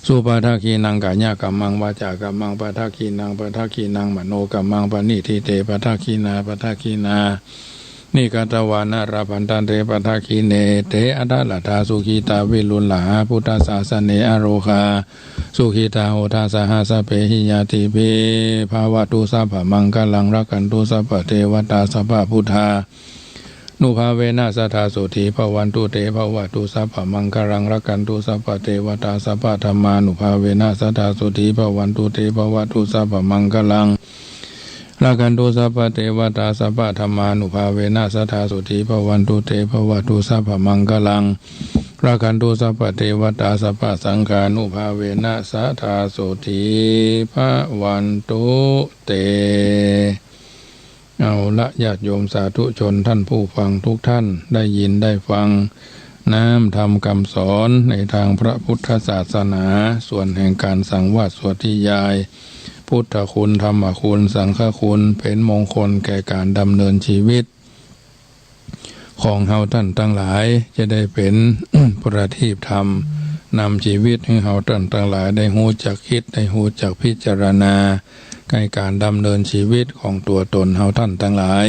สุปาทาคีนังกายะกัมมังวาจากัมมังปาทาคีนังปาทาคีนังมโนกัมมังปณิทิเตปาทาคีนาปาทาคีนานิกาตวานาราพันตันเตปะทาคีเนเตอัตตลทาสุขีตาวิลุลลาพุทธศาสเนอโรคาสุขีตาโหทาสหัสเปหิยาติเปภาวะตุสัพพมังคลังรักขันตุสัพพเทวตาสัพพพุทธานุภาเวนะสัทธาสุธีภวันตุเตภวะตุสัพพมังคลังรักขันตุสัพพเทวตาสัพพธรรมานุภาเวนะสัทธาสุธีภวันตุเตภวะตุสัพพมังคลังรักขันตุสัพพเทวตาสัพพธรรมานุภาเวนะสัทธาสุธีภวันตุเตภวะตุสัพพมังคลังรักขันตุสัพพเทวตาสัพพสังฆานุภาเวนะสัทธาสุธีภวันตุเตเอาละญาติโยมสาธุชนท่านผู้ฟังทุกท่านได้ยินได้ฟังน้ำธรรมคำสอนในทางพระพุทธศาสนาส่วนแห่งการสังวาสสวดที่ยายพุทธคุณธรรมคุณสังฆคุณเป็นมงคลแก่การดำเนินชีวิตของเฮาท่านทั้งหลายจะได้เป็น ประทีปธรรมนำชีวิตให้เฮาท่านทั้งหลายได้หูจักคิดได้หูจักพิจารณาในการดำเนินชีวิตของตัวตนเฮาท่านทั้งหลาย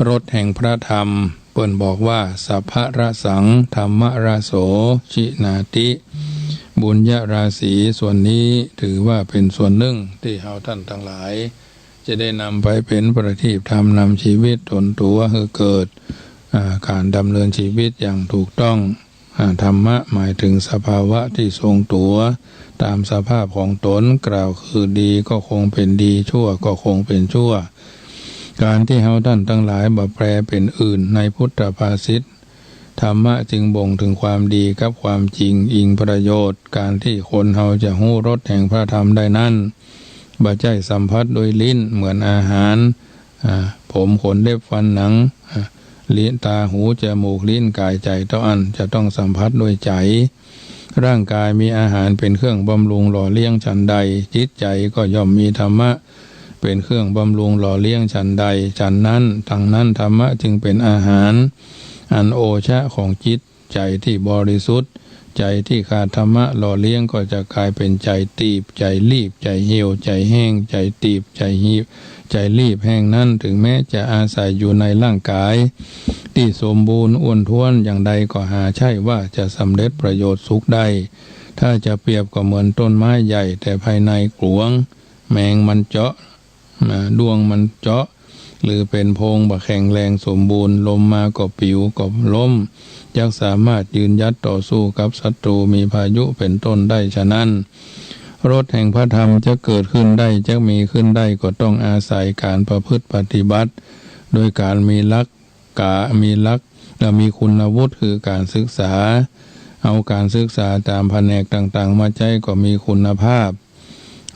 รสแห่งพระธรรมเปิ้นบอกว่าสัพพะระสังธรรมราโสชินาติบุญญาราศีส่วนนี้ถือว่าเป็นส่วนหนึ่งที่เฮาท่านทั้งหลายจะได้นำไปเป็นประทีปธรรมนำชีวิตตนตัวให้เกิดการดำเนินชีวิตอย่างถูกต้องธรรมะหมายถึงสภาวะที่ทรงตัวตามสภาพของตนกล่าวคือดีก็คงเป็นดีชั่วก็คงเป็นชั่วการที่เฮาท่านทั้งหลายบ่แปลเป็นอื่นในพุทธภาษิตธรรมะจึงบ่งถึงความดีกับความจริงอิงประโยชน์การที่คนเฮาจะหู้รสแห่งพระธรรมได้นั้นบ่ใช่สัมผัสโดยลิ้นเหมือนอาหารผมขนเล็บฟันหนังลิ้นตาหูจมูกลิ้นกายใจต้องอันจะต้องสัมผัสด้วยใจร่างกายมีอาหารเป็นเครื่องบำรุงหล่อเลี้ยงฉันใดจิตใจก็ย่อมมีธรรมะเป็นเครื่องบำรุงหล่อเลี้ยงฉันใดฉันนั้นทั้งนั้นธรรมะจึงเป็นอาหารอันโอชะของจิตใจที่บริสุทธิ์ใจที่ขาดธรรมะหล่อเลี้ยงก็จะกลายเป็นใจตีบใจรีบใจเหี่ยวใจแห้งใจตีบใจหีบใจรีบแห้งนั้นถึงแม้จะอาศัยอยู่ในร่างกายที่สมบูรณ์อ้วนท้วนอย่างใดก็หาใช่ว่าจะสำเร็จประโยชน์สุขได้ถ้าจะเปรียบก็เหมือนต้นไม้ใหญ่แต่ภายในกลวงแมงมันเจาะดวงมันเจาะหรือเป็นโพรงบะแข็งแรงสมบูรณ์ลมมาก็ปิวก็ล้มยักสามารถยืนยัดต่อสู้กับศัตรูมีพายุเป็นต้นได้ฉะนั้นรสแห่งพระธรรมจะเกิดขึ้นได้จะมีขึ้นได้ก็ต้องอาศัยการประพฤติปฏิบัติโดยการมีลักและมีคุณวุฒิคือการศึกษาเอาการศึกษาตามแผนกต่างๆมาใช้ก็มีคุณภาพ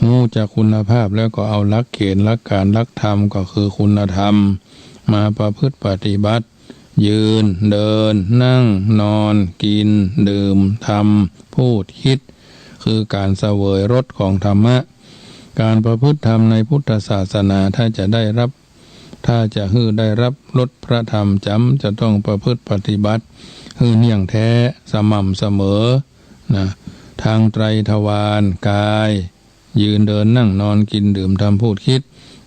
รู้จากคุณภาพแล้วก็เอาหลักเกณฑ์หลักการหลักธรรมก็คือคุณธรรมมาประพฤติปฏิบัติยืนเดินนั่งนอนกินดื่มทำพูดคิดคือการเสวยรสของธรรมะการประพฤติธรรมในพุทธศาสนาถ้าจะได้รับ ถ้าจะฮื้อได้รับรสพระธรรมจำจะต้องประพฤติปฏิบัติฮื้อเนี่ยงแท้สม่ำเสมอนะทางไตรทวารกายยืนเดินนั่งนอนกินดื่มทำพูดคิด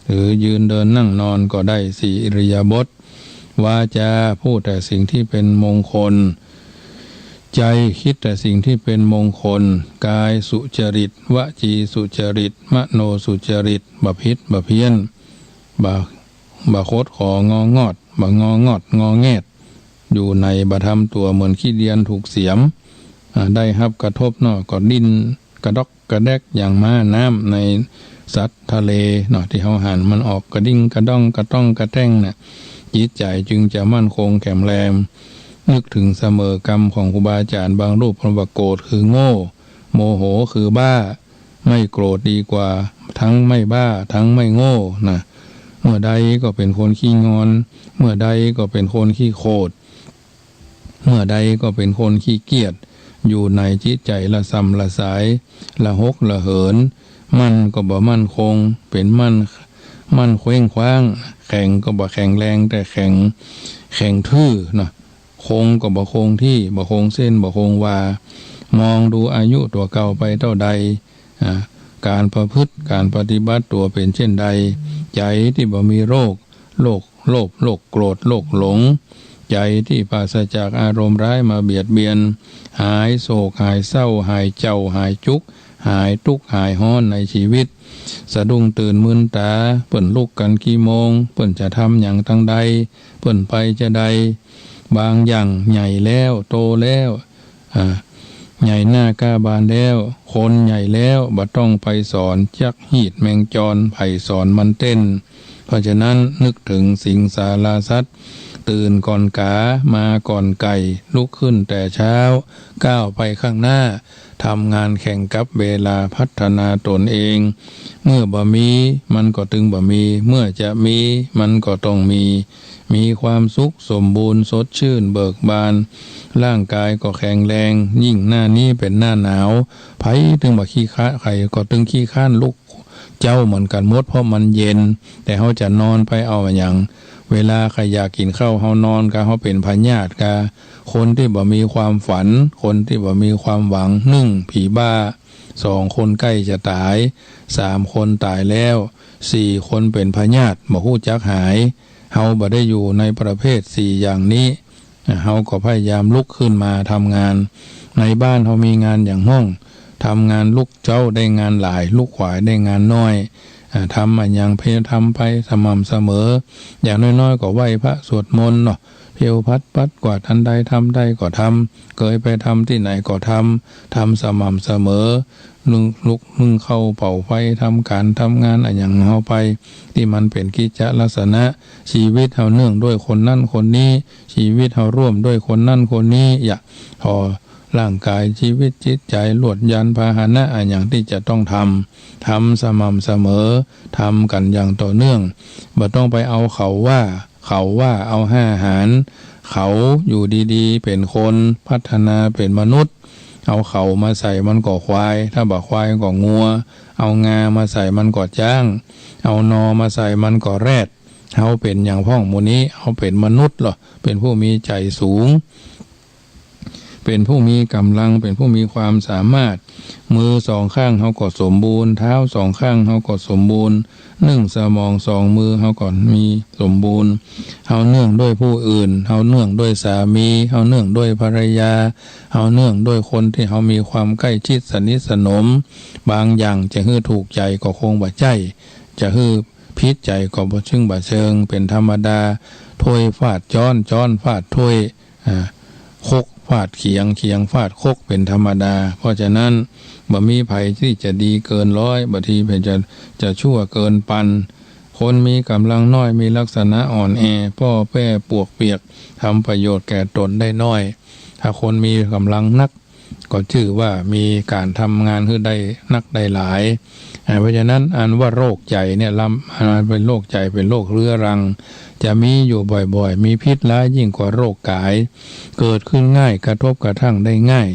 หรือยืนเดินนั่งนอนก็ได้สี่อิริยาบถวาจาพูดแต่สิ่งที่เป็นมงคลใจคิดแต่สิ่งที่เป็นมงคลกายสุจริตวจีสุจริตมโนสุจริตบะพิษบะเพี้ยนบะโคดขององอดบะงองอดงอแงดอยู่ในบะทำตัวเหมือนขี้เดียนถูกเสียมได้ฮับกระทบเนาะก็ดิ้นกระดอกกระแดกอย่างม้าน้ำในสัตว์ทะเลเนาะที่เขาหันมันออกกระดิ้งกระด้องกระต้องกระแท่งน่ะจิตใจจึงจะมั่นคงแข็งแรงนึกถึงเสมอกรรมของครูบาอาจารย์บางรูปพระว่าโกรธคือโง่โมโหคือบ้าไม่โกรธดีกว่าทั้งไม่บ้าทั้งไม่โง่นะเมื่อใดก็เป็นคนขี้งอนเมื่อใดก็เป็นคนขี้โคตรเมื่อใดก็เป็นคนขี้เกียจอยู่ในจิตใจละซ้ำละสายละหกละเหินมันก็บ่มั่นคงเป็นมันเคว้งคว้างแข็งก็บ่แข็งแรงแต่แข็งทื่อนะคงก็บ่คงที่บ่คงเส้นบ่คงวามองดูอายุตัวเก่าไปเท่าใดการประพฤติการปฏิบัติตัวเป็นเช่นใดใจที่บ่มีโรคโลภโกรธโลภหลงใจที่ปราศจากอารมณ์ร้ายมาเบียดเบียนหายโศกหายเศร้าหายเจ้าหายจุกหายทุกข์หายฮ้อนในชีวิตสะดุ้งตื่นมึนตาเปิ่นลุกกันกี่โมงเปิ่นจะทำอย่างตั้งใดเปิ่นไปจะใดบางอย่างใหญ่แล้วโตแล้วใหญ่หน้ากล้าบานแล้วคนใหญ่แล้วบ่ต้องไปสอนจักหีดแมงจรไผ่สอนมันเต้นเพราะฉะนั้นนึกถึงสิงสาราสัตว์ตื่นก่อนกามาก่อนไก่ลุกขึ้นแต่เช้าก้าวไปข้างหน้าทำงานแข่งกับเวลาพัฒนาตนเองเมื่อบ่มีมันก็ตึงบ่มีเมื่อจะมีมันก็ต้องมีความสุขสมบูรณ์สดชื่นเบิกบานร่างกายก็แข็งแรงยิ่งหน้านี้เป็นหน้าหนาวไผถึงบ่ขี้ค้าไข่ก็ตึงขี้ข้านลุกเจ้าเหมือนกันหมดเพราะมันเย็นแต่เขาจะนอนไปเอาอย่างเวลาใครอยากกินข้าวเฮานอนกะเขาเป็นพญาติกะคนที่บ่มีความฝันคนที่บ่มีความหวัง1ผีบ้า2คนใกล้จะตาย3คนตายแล้ว4คนเป็นพญาติบ่ฮู้จักหายเฮาบ่ได้อยู่ในประเภท4อย่างนี้เฮาก็พยายามลุกขึ้นมาทำงานในบ้านเฮามีงานอย่างห้องทำงานลุกเจ้าได้งานหลายลุกขวายได้งานน้อยทำอย่างพยายามทำไปสม่ำเสมออย่างน้อยๆก็ไหว้พระสวดมนต์เนาะเพียวพัดปัดกวาดทันใดทำได้ก็ทำเคยไปทำที่ไหนก็ทำสม่ำเสมอลุกเข้าเป่าไฟทำการทำงานอย่างเฮาไปที่มันเป็นกิจลักษณะชีวิตเฮาเนื่องด้วยคนนั่นคนนี้ชีวิตเฮาร่วมด้วยคนนั่นคนนี้อย่าพอร่างกายชีวิตจิตใจลวดยานพาหนะอย่างที่จะต้องทำสม่ำเสมอทำกันอย่างต่อเนื่องบ่ต้องไปเอาเขาว่าเอา5หารเขาอยู่ดีๆเป็นคนพัฒนาเป็นมนุษย์เอาเขามาใส่มันก็ควายถ้าบ่ควายก็งัวเอางามาใส่มันก็จ้างเอานอมาใส่มันก็แรดเฮาเป็นอย่างพ่องหมู่นี้เฮาเป็นมนุษย์เหรอเป็นผู้มีใจสูงเป็นผู้มีกำลังเป็นผู้มีความสามารถมือ2ข้างเฮาก็สมบูรณ์เท้า2ข้างเฮาก็สมบูรณ์สมอง2มือเฮาก็มีสมบูรณ์เฮาเนื่องด้วยผู้อื่นเฮาเนื่องด้วยสามีเฮาเนื่องด้วยภรรยาเฮาเนื่องด้วยคนที่เฮามีความใกล้ชิดสนิทสนมบางอย่างจะฮื้อถูกใจก็คงบ่ใจจะฮื้อพิษใจก็บ่ชึ่งบ่เชิงเป็นธรรมดาถ้วยฟาดจ้อนฟาดถ้วยคกฟาดเขียงฟาดคกเป็นธรรมดาเพราะฉะนั้นบ่มีไผที่จะดีเกิน100บางทีเพิ่นจะชั่วเกินปันคนมีกำลังน้อยมีลักษณะอ่อนแอป้อแป้ปวกเปียกทำประโยชน์แก่ตนได้น้อยถ้าคนมีกำลังนักก็ชื่อว่ามีการทำงานคือได้นักได้หลายเพราะฉะนั้นอันว่าโรคใจเนี่ยมันเป็นโรคใจเป็นโรคเรื้อรังจะมีอยู่บ่อยๆมีพิษร้ายยิ่งกว่าโรคกายเกิดขึ้นง่ายกระทบกระทั่งได้ง่าย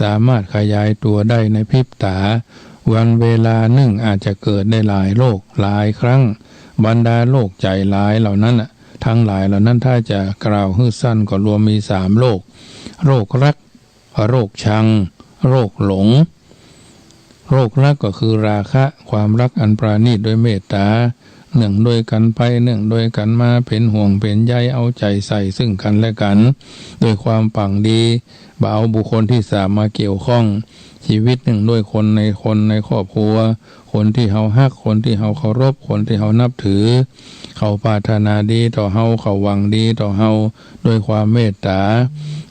สามารถขยายตัวได้ในพริบตาวันเวลาหนึ่งอาจจะเกิดได้หลายโรคหลายครั้ง บรรดาโรคใจหลายเหล่านั้นทั้งหลายเหล่านั้นถ้าจะกล่าวให้สั้นก็รวมมี3โรคโรครักโรคชังโรคหลงโรครักก็คือราคะความรักอันปราณีตด้วยเมตตาเนื่องโดยกันไปเนื่องโดยกันมาเป็นห่วงเป็นใยเอาใจใส่ซึ่งกันและกันโดยความปังดีบ่เอาบุคคลที่3มาเกี่ยวข้องชีวิตหนึ่งด้วยคนในครอบครัวคนที่เฮาฮักคนที่เฮาเคารพคนที่เฮานับถือเขาปรารถนาดีต่อเฮาเขาหวังดีต่อเฮาด้วยความเมตตา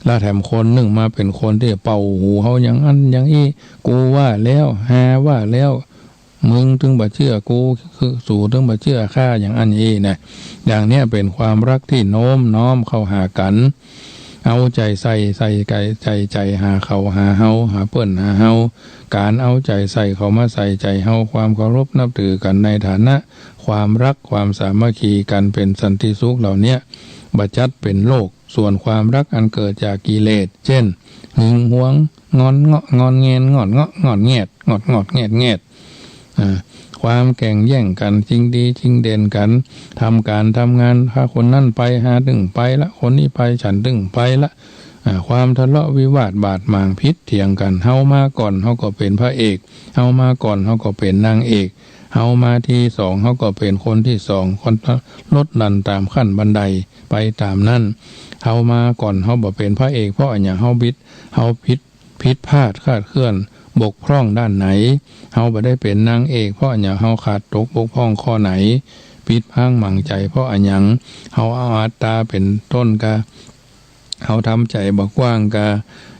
และแถมคนหนึ่งมาเป็นคนที่เป่าหูเฮาอย่างอันอย่างอี้กูว่าแล้วหาว่าแล้วมึงถึงบ่เชื่อกูคือสู่ถึงบ่เชื่อข้าอย่างอันนี้นะอย่างเนี้ยเป็นความรักที่โน้มน้อมเข้าหากันเอาใจใส่ใจหาเขาหาเฮาหาเปิ้นหาเฮาการเอาใจใส่เขามาใส่ใจเฮาความเคารพนับถือกันในฐานะความรักความสามัคคีกันเป็นสันติสุขเหล่านี้บัดจัดเป็นโลกส่วนความรักอันเกิดจากกิเลสเช่นหึงหวงงอนเงาะงอนเงนงอนเงาะงอนแงดงอดแงดความแข่งแย่งกันจริงดีจริงเด่นกันทำการทำงานถ้าคนนั่นไปหาดึงไปละคนนี้ไปฉันดึงไปละความทะเลาะวิวาทบาดหมางพิษเถียงกันเฮามาก่อนเฮาก็เป็นพระเอกเฮามาก่อนเฮาก็เป็นนางเอกเฮามาที่2เฮาก็เป็นคนที่2คนลดดันตามขั้นบันไดไปตามนั้นเฮามาก่อนเฮาบ่เป็นพระเอกเพราะอันอย่างเฮาผิดพลาดคลาดเคลื่อนบกพร่องด้านไหนเฮาบ่ได้เป็นนางเอกเพราะอันอย่างเฮาขาดตกบกพร่องข้อไหนผิดพังหมั่งใจเพราะอันอย่างเฮาเอาอัตตาเป็นต้นกะเฮาทำใจบ่กว้างกะ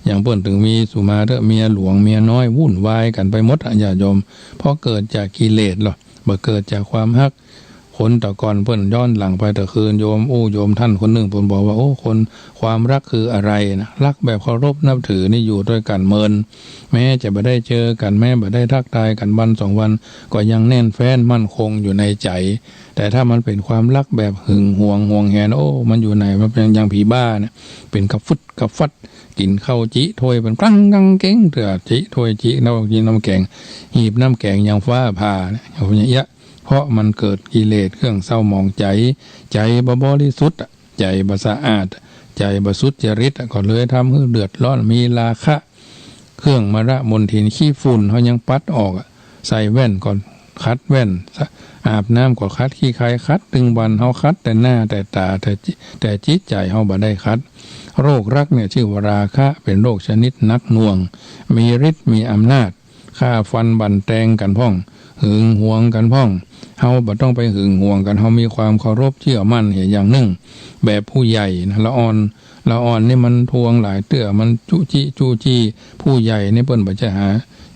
อย่างเพิ่นถึงมีสุมาเตอเมียหลวงเมียน้อยวุ่นวายกันไปหมดญาติโยมเพราะเกิดจากกิเลสหรอบ่เกิดจากความฮักคนแต่ก่อนเพิ่นย้อนหลังไปแต่คืนโยมท่านคนหนึ่งเพิ่นบอกว่าคนความรักคืออะไรนะรักแบบเคารพนับถือนี่อยู่ด้วยกันเมินแม้จะบ่ได้เจอกันแม้บ่ได้ทักทายกันวัน2วันก็ยังแน่นแฟ้นมั่นคงอยู่ในใจแต่ถ้ามันเป็นความรักแบบหึงหวงแหนมันอยู่ไหนมันเป็นอย่างผีบ้าเนี่ยเป็นกับฟึดกับฟัดกินข้าวจิถ้วยเป็นกลังกังเก่งเถื่อจิถ้วยจิน้ำกินน้ำแกงหีบน้ำแกงอย่างฟ้าผ่าเนี่ยอย่างเงี้ยเพราะมันเกิดกิเลสเครื่องเศร้าหมองใจบริสุทธิ์ใจบสะอาดใจบสุจริตก็เลยทำให้เดือดร้อนมีราคะเครื่องมระมนทินขี้ฝุ่นเขายังปัดออกใส่แว่นก่อนคัดแว่นอาบน้ำก็คัดขี้ใครคัดตึงวันเขาคัดแต่หน้าแต่ตาแต่จิตใจเขาบ่ได้คัดโรครักเนี่ยชื่อว่าราคะเป็นโรคชนิดนักหน่วงมีฤทธิ์มีอำนาจฆ่าฟันบั่นแทงกันพ่องหึงหวงกันพ่องเฮาบ่ต้องไปหึงหวงกันเฮามีความเคารพเชื่อมั่นเห็นอย่างหนึ่งแบบผู้ใหญ่นะละอ่อนนี่มันทวงหลายเตื้อมันจูจี้ผู้ใหญ่นี่เปิ้นบ่จะหา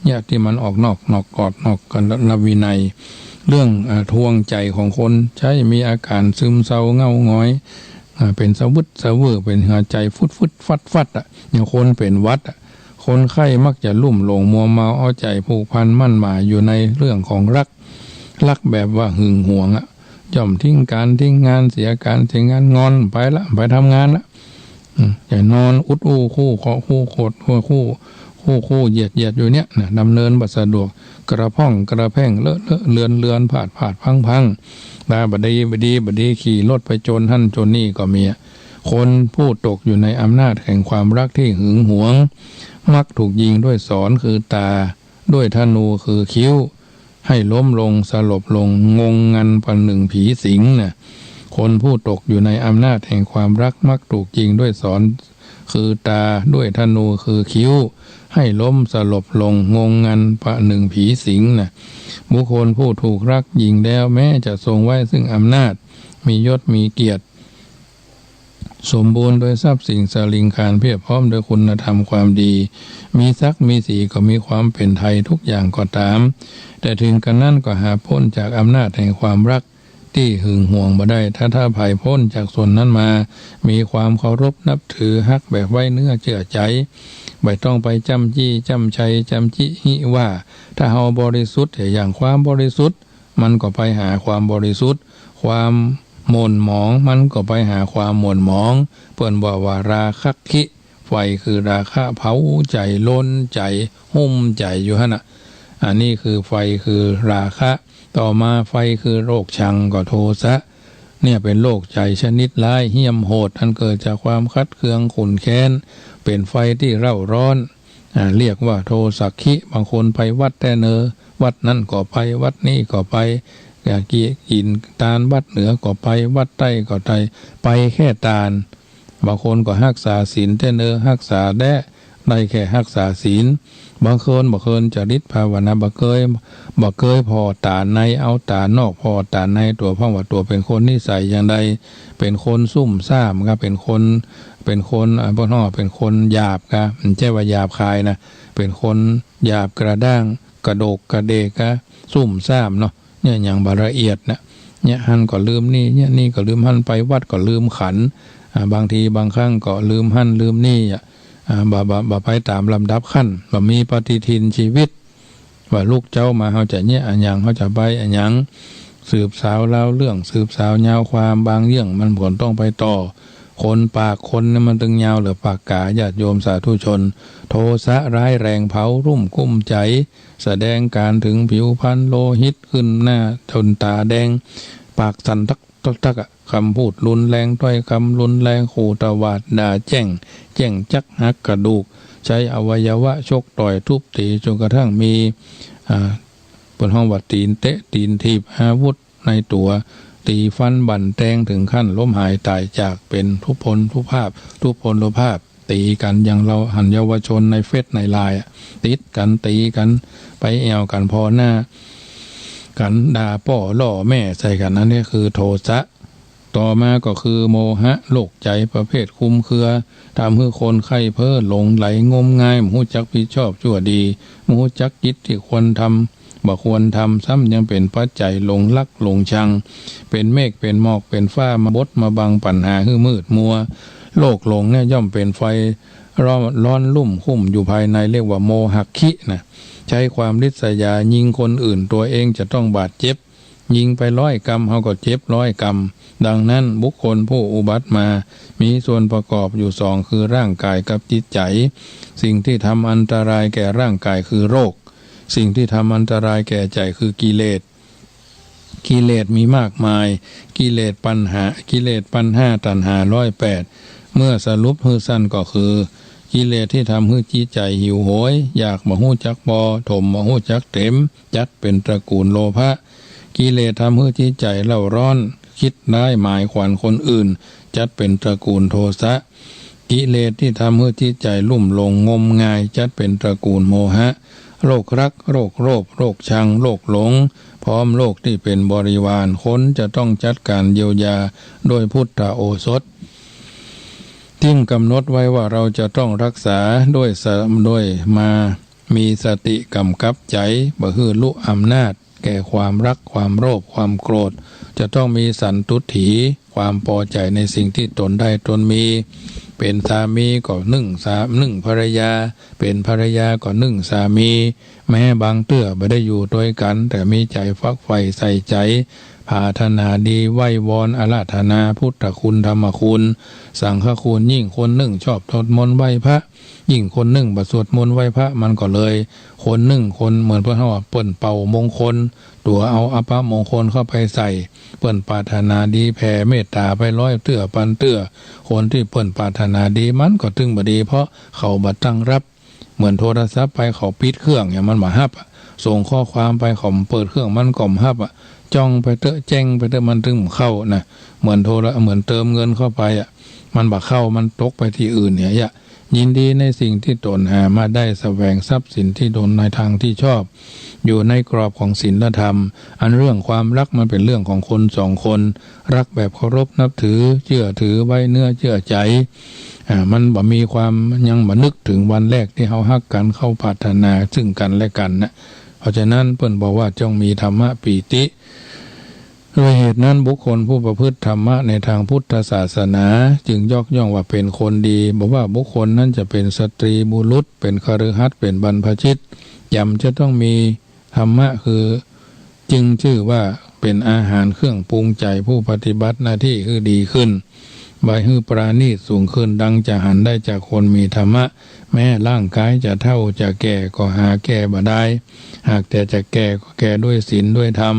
ญาติที่มันออกนอกกอดนอกกันละวินัยเรื่องทวงใจของคนใช้มีอาการซึมเศร้าเงาง้อยเป็นสะเวอเป็นหัวใจฟุดฟัดอย่างคนเป็นวัดคนไข้มักจะลุ่มหลงมัวเมาเอาใจผูกพันมั่นหมายอยู่ในเรื่องของรักแบบว่าหึงหวงย่อมทิ้งการทิ้งงานเสียการเสียงานงอนไปละไปทำงานละอย่านอนอุดอู้คู่ขอคู่โคตรคู่เหยียดอยู่เนี้ยนะดำเนินบัดสะดวกกระพ่องกระแพ่งเลอะเลือนผาดพังบาบดีขี่รถไปจนหั่นจนนี่ก็มีคนผู้ตกอยู่ในอำนาจแห่งความรักที่หึงหวงมักถูกยิงด้วยศรคือตาด้วยธนูคือคิ้วให้ล้มลงสลบลงงงงันปันหนึ่งผีสิงน่ะคนผู้ตกอยู่ในอำนาจแห่งความรักมักถูกยิงด้วยศรคือตาด้วยธนูคือคิ้วให้ล้มสลบลงงงงันประหนึ่งผีสิงน่ะบุคคลผู้ถูกรักยิงแล้วแม้จะทรงไว้ซึ่งอำนาจมียศมีเกียรติสมบูรณ์โดยทรัพย์สิ่งสลิงคารเพียบพร้อมโดยคุณธรรมความดีมีศักดิ์มีสีก็มีความเป็นไทยทุกอย่างก็ตามแต่ถึงกันนั้นก็หาพ้นจากอำนาจแห่งความรักที่หึงหวงบ่ได้ถ้าภัยพ้นจากส่วนนั้นมามีความเคารพนับถือฮักแบบไว้เนื้อเชื่อใจไม่ต้องไปจำจี้จำชัยจำจิหิว่าถ้าเฮาบริสุทธิ์อย่างความบริสุทธิ์มันก็ไปหาความบริสุทธิ์ความหม่นหมองมันก็ไปหาความหม่นหมองเปิ้นบอกว่าราคะคิไฟคือราคะเผาใจล้นใจหุ้มใจอยู่หั่นน่ะ อันนี้คือไฟคือราคะต่อมาไฟคือโรคชังก็โทสะเนี่ยเป็นโรคใจชนิดร้ายเหี้ยมโหดอันเกิดจากความคัดเคืองขุ่นแค้นเป็นไฟที่เร่าร้อนเรียกว่าโทสักขิบางคนไปวัดแต่เนอวัดนั่นก็ไปวัดนี้ก็ไปกินตาลวัดเหนือก็ไปวัดใต้ก็ไปแค่ตาลบางคนก็รักษาศีลแต่เนอรักษาได้แค่รักษาศีลบางคนจริตภาวนาบ่เคยพอตาในเอาตานอกพอตาในตัวพ่อว่าตัวเป็นคนนิสัยอย่างใดเป็นคนซุ่มซ่ามครับเป็นคนพ่อน้อเป็นคนหยาบครับมันใช่ว่าหยาบคายนะเป็นคนหยาบกระด้างกระโดกกระเดกะซุ่มซ่ามเนาะเนี่ยอย่างบาละเอียดนะเนี่ยหันก็ลืมนี่ก็ลืมหันไปวัดก็ลืมขันบางทีบางครั้งก็ลืมหันลืมนี่บ่ไปตามลำดับขั้นบ่มีปฏิทินชีวิตว่าลูกเจ้ามาเขาจะเนี่ยอันยังเขาจะไปอันยังสืบสาวเล่าเรื่องสืบสาวยาวความบางเรื่องมันผลต้องไปต่อคนปากคนนี่มันตึงยาวหรือปากกาญาติโยมสาธุชนโทสะร้ายแรงเผารุ่มกุ้มใจแสดงการถึงผิวพรรณโลหิตขึ้นหน้าจนตาแดงปากสั่นทักคำพูดรุนแรงถ้อยคำรุนแรงขู่ตวาดด่าแจ้งจักหักกระดูกใช้อวัยวะชกต่อยทุบตีจนกระทั่งมีบนห้องวัดตีนเตะตีนทีบอาวุธในตัวตีฟันบั่นแทงถึงขั้นล้มหายตายจากเป็นทุพพลภาพตีกันอย่างเราหันเยาวชนในเฟซในไลน์ติดกันตีกันไปแอวกันพอหน้ากันด่าพ่อล่อแม่ใส่กันนั่นนี่คือโทสะต่อมาก็คือโมหะโลกใจประเภทคุมเครือทำให้คนไข้เพ้อหลงไหลงมงายมหูจักผิดชอบชั่วดีมหูจักกิจที่ควรทำบ่ควรทำซ้ำยังเป็นปัจจัยหลงลักหลงชังเป็นเมฆเป็นหมอกเป็นฟ้ามาบดมาบังปัญหาให้มืดมัวโลกหลงเนี่ยย่อมเป็นไฟร้อนลุ่มคุ้มอยู่ภายในเรียกว่าโมหะคินะใช้ความริษยายิงคนอื่นตัวเองจะต้องบาดเจ็บยิงไป100 กรัมเขาก็เจ็บ100 กรัมดังนั้นบุคคลผู้อุบัติมามีส่วนประกอบอยู่2คือร่างกายกับจิตใจสิ่งที่ทำอันตรายแก่ร่างกายคือโรคสิ่งที่ทำอันตรายแก่ใจคือกิเลสมีมากมายกิเลสปัญหาตัณหา108เมื่อสรุปฮือสั้นก็คือกิเลสที่ทำให้จิตใจหิวโหยอยากบ่ฮู้จักบ่ถมบ่ฮู้จักเต็มจัดเป็นตระกูลโลภะกิเลสทำให้จิตใจเล่าร้อนคิดได้หมายขวัญคนอื่นจัดเป็นตระกูลโทสะกิเลสที่ทำให้จิตใจลุ่มหลงงมงายจัดเป็นตระกูลโมหะโรครักโรคโลภโรคชังโรคหลงพร้อมโรคที่เป็นบริวารคนจะต้องจัดการเยียวยาโดยพุทธโอสถที่กำหนดไว้ว่าเราจะต้องรักษาด้วยมามีสติกำกับใจบ่ฮือลุอำนาจแก่ความรักความโลภความโกรธจะต้องมีสันตุถีความพอใจในสิ่งที่ตนได้ตนมีเป็นสามีก็นึ่งภรรยาเป็นภรรยาก็นึ่งสามีแม้บางเตื้อไม่ได้อยู่ด้วยกันแต่มีใจฟักใฝ่ใส่ใจปรารถนาดีไหว้วอนอาราธนาพุทธคุณธรรมคุณสังฆคุณยิ่งคนนึ่งชอบสวดมนต์ไหว้พระยิ่งคนนึ่งบัดสวดมนต์ไหว้พระมันก็เลยคนนึ่งคนเหมือนเพื่อนเขาว่าเปิ้นเป่ามงคลตัวเอาอภมงคลเข้าไปใส่เปิ้นปรารถนาดีแผ่เมตตาไป100 เตื้อพันเตื้อคนที่เปิ้นปรารถนาดีมันก็ถึงบ่ดีเพราะเขาบัดตั้งรับเหมือนโทรศัพท์ไปเขาปิดเครื่องอย่างมันมาฮับส่งข้อความไปเขาเปิดเครื่องมันก็ฮับจ้องไปเตอะแจ้งไปเตอะมันถึงเข้านะเหมือนเหมือนเติมเงินเข้าไปมันบ่เข้ามันตกไปที่อื่นเนี่ยยินดีในสิ่งที่ตนหามาได้แสวงทรัพย์สินที่ตนในทางที่ชอบอยู่ในกรอบของศีลธรรมอันเรื่องความรักมันเป็นเรื่องของคน2 คนรักแบบเคารพนับถือเชื่อถือไว้เนื้อเชื่อใจมันบ่มีความยังบ่นึกถึงวันแรกที่เฮาฮักกันเข้าปรารถนาซึ่งกันและกันนะเพราะฉะนั้นเพิ่นบอกว่าจงมีธรรมะปีติด้วยเหตุนั้นบุคคลผู้ประพฤติธรรมะในทางพุทธศาสนาจึงยกย่องว่าเป็นคนดีบอกว่าบุคคลนั้นจะเป็นสตรีบุรุษเป็นคฤหัสถ์เป็นบรรพชิตย่อมจะต้องมีธรรมะคือจึงชื่อว่าเป็นอาหารเครื่องปรุงใจผู้ปฏิบัติหน้าที่คือดีขึ้น ใบฮื้อปราณีตสูงขึ้นดังจะหันได้จากคนมีธรรมะแม้ร่างกายจะเฒ่าจะแก่ก็หาแก่บ่ได้หากแต่จะแก่ก็แก่ด้วยศีลด้วยธรรม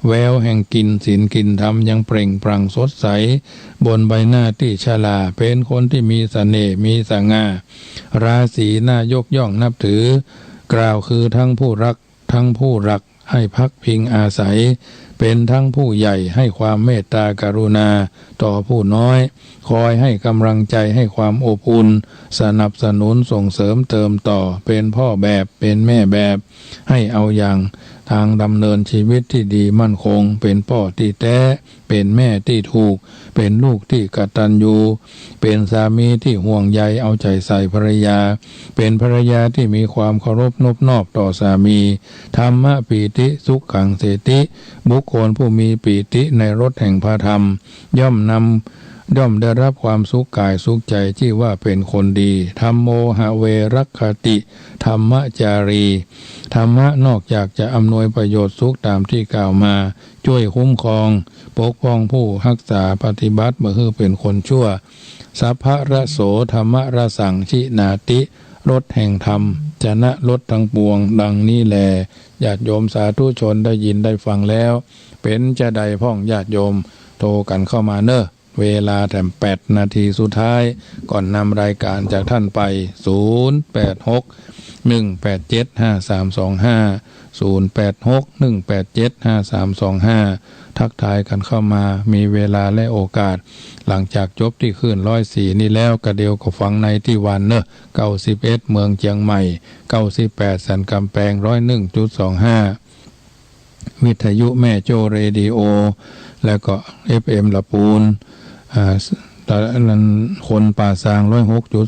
แววแห่งกินศีลกินธรรมยังเปล่งปลั่งสดใสบนใบหน้าที่ฉลาดเป็นคนที่มีเสน่ห์มีสง่าราศีน่ายกย่องนับถือกล่าวคือทั้งผู้รักทั้งผู้รักให้พักพิงอาศัยเป็นทั้งผู้ใหญ่ให้ความเมตตากรุณาต่อผู้น้อยคอยให้กำลังใจให้ความอบอุ่นสนับสนุนส่งเสริมเติมต่อเป็นพ่อแบบเป็นแม่แบบให้เอาอย่างทางดำเนินชีวิตที่ดีมั่นคงเป็นพ่อที่แท้เป็นแม่ที่ถูกเป็นลูกที่กตัญญูเป็นสามีที่ห่วงใยเอาใจใส่ภรรยาเป็นภรรยาที่มีความเคารพนบนอบต่อสามีธรรมปีติสุขขังเสติบุคคลผู้มีปีติในรสแห่งพระธรรมย่อมได้รับความสุขกายสุขใจที่ว่าเป็นคนดีธัมโมหะเวรักขติธรรมจารีธรรมะนอกจากจะอำนวยประโยชน์สุขตามที่กล่าวมาช่วยคุ้มครองปกป้องผู้รักษาปฏิบัติเมื่อเป็นคนชั่วสัพพะระโสธรรมระสังชินาติรสแห่งธรรมจะนะรสทั้งปวงดังนี้แลญาติโยมสาธุชนได้ยินได้ฟังแล้วเป็นจะใดพ้องญาติโยมโทรกันเข้ามาเนอะเวลาแต่8 นาทีสุดท้ายก่อนนำรายการจากท่านไป086-187-5325 ทักทายกันเข้ามามีเวลาและโอกาสหลังจากจบที่ขึ้น104นี่แล้วกระเดียวก็ฟังในที่วันเนอะ91เมืองเชียงใหม่98สันกำแพง101.25วิทยุแม่โจ้เรดิโอแล้วก็ FM ละปูนคนป่าซาง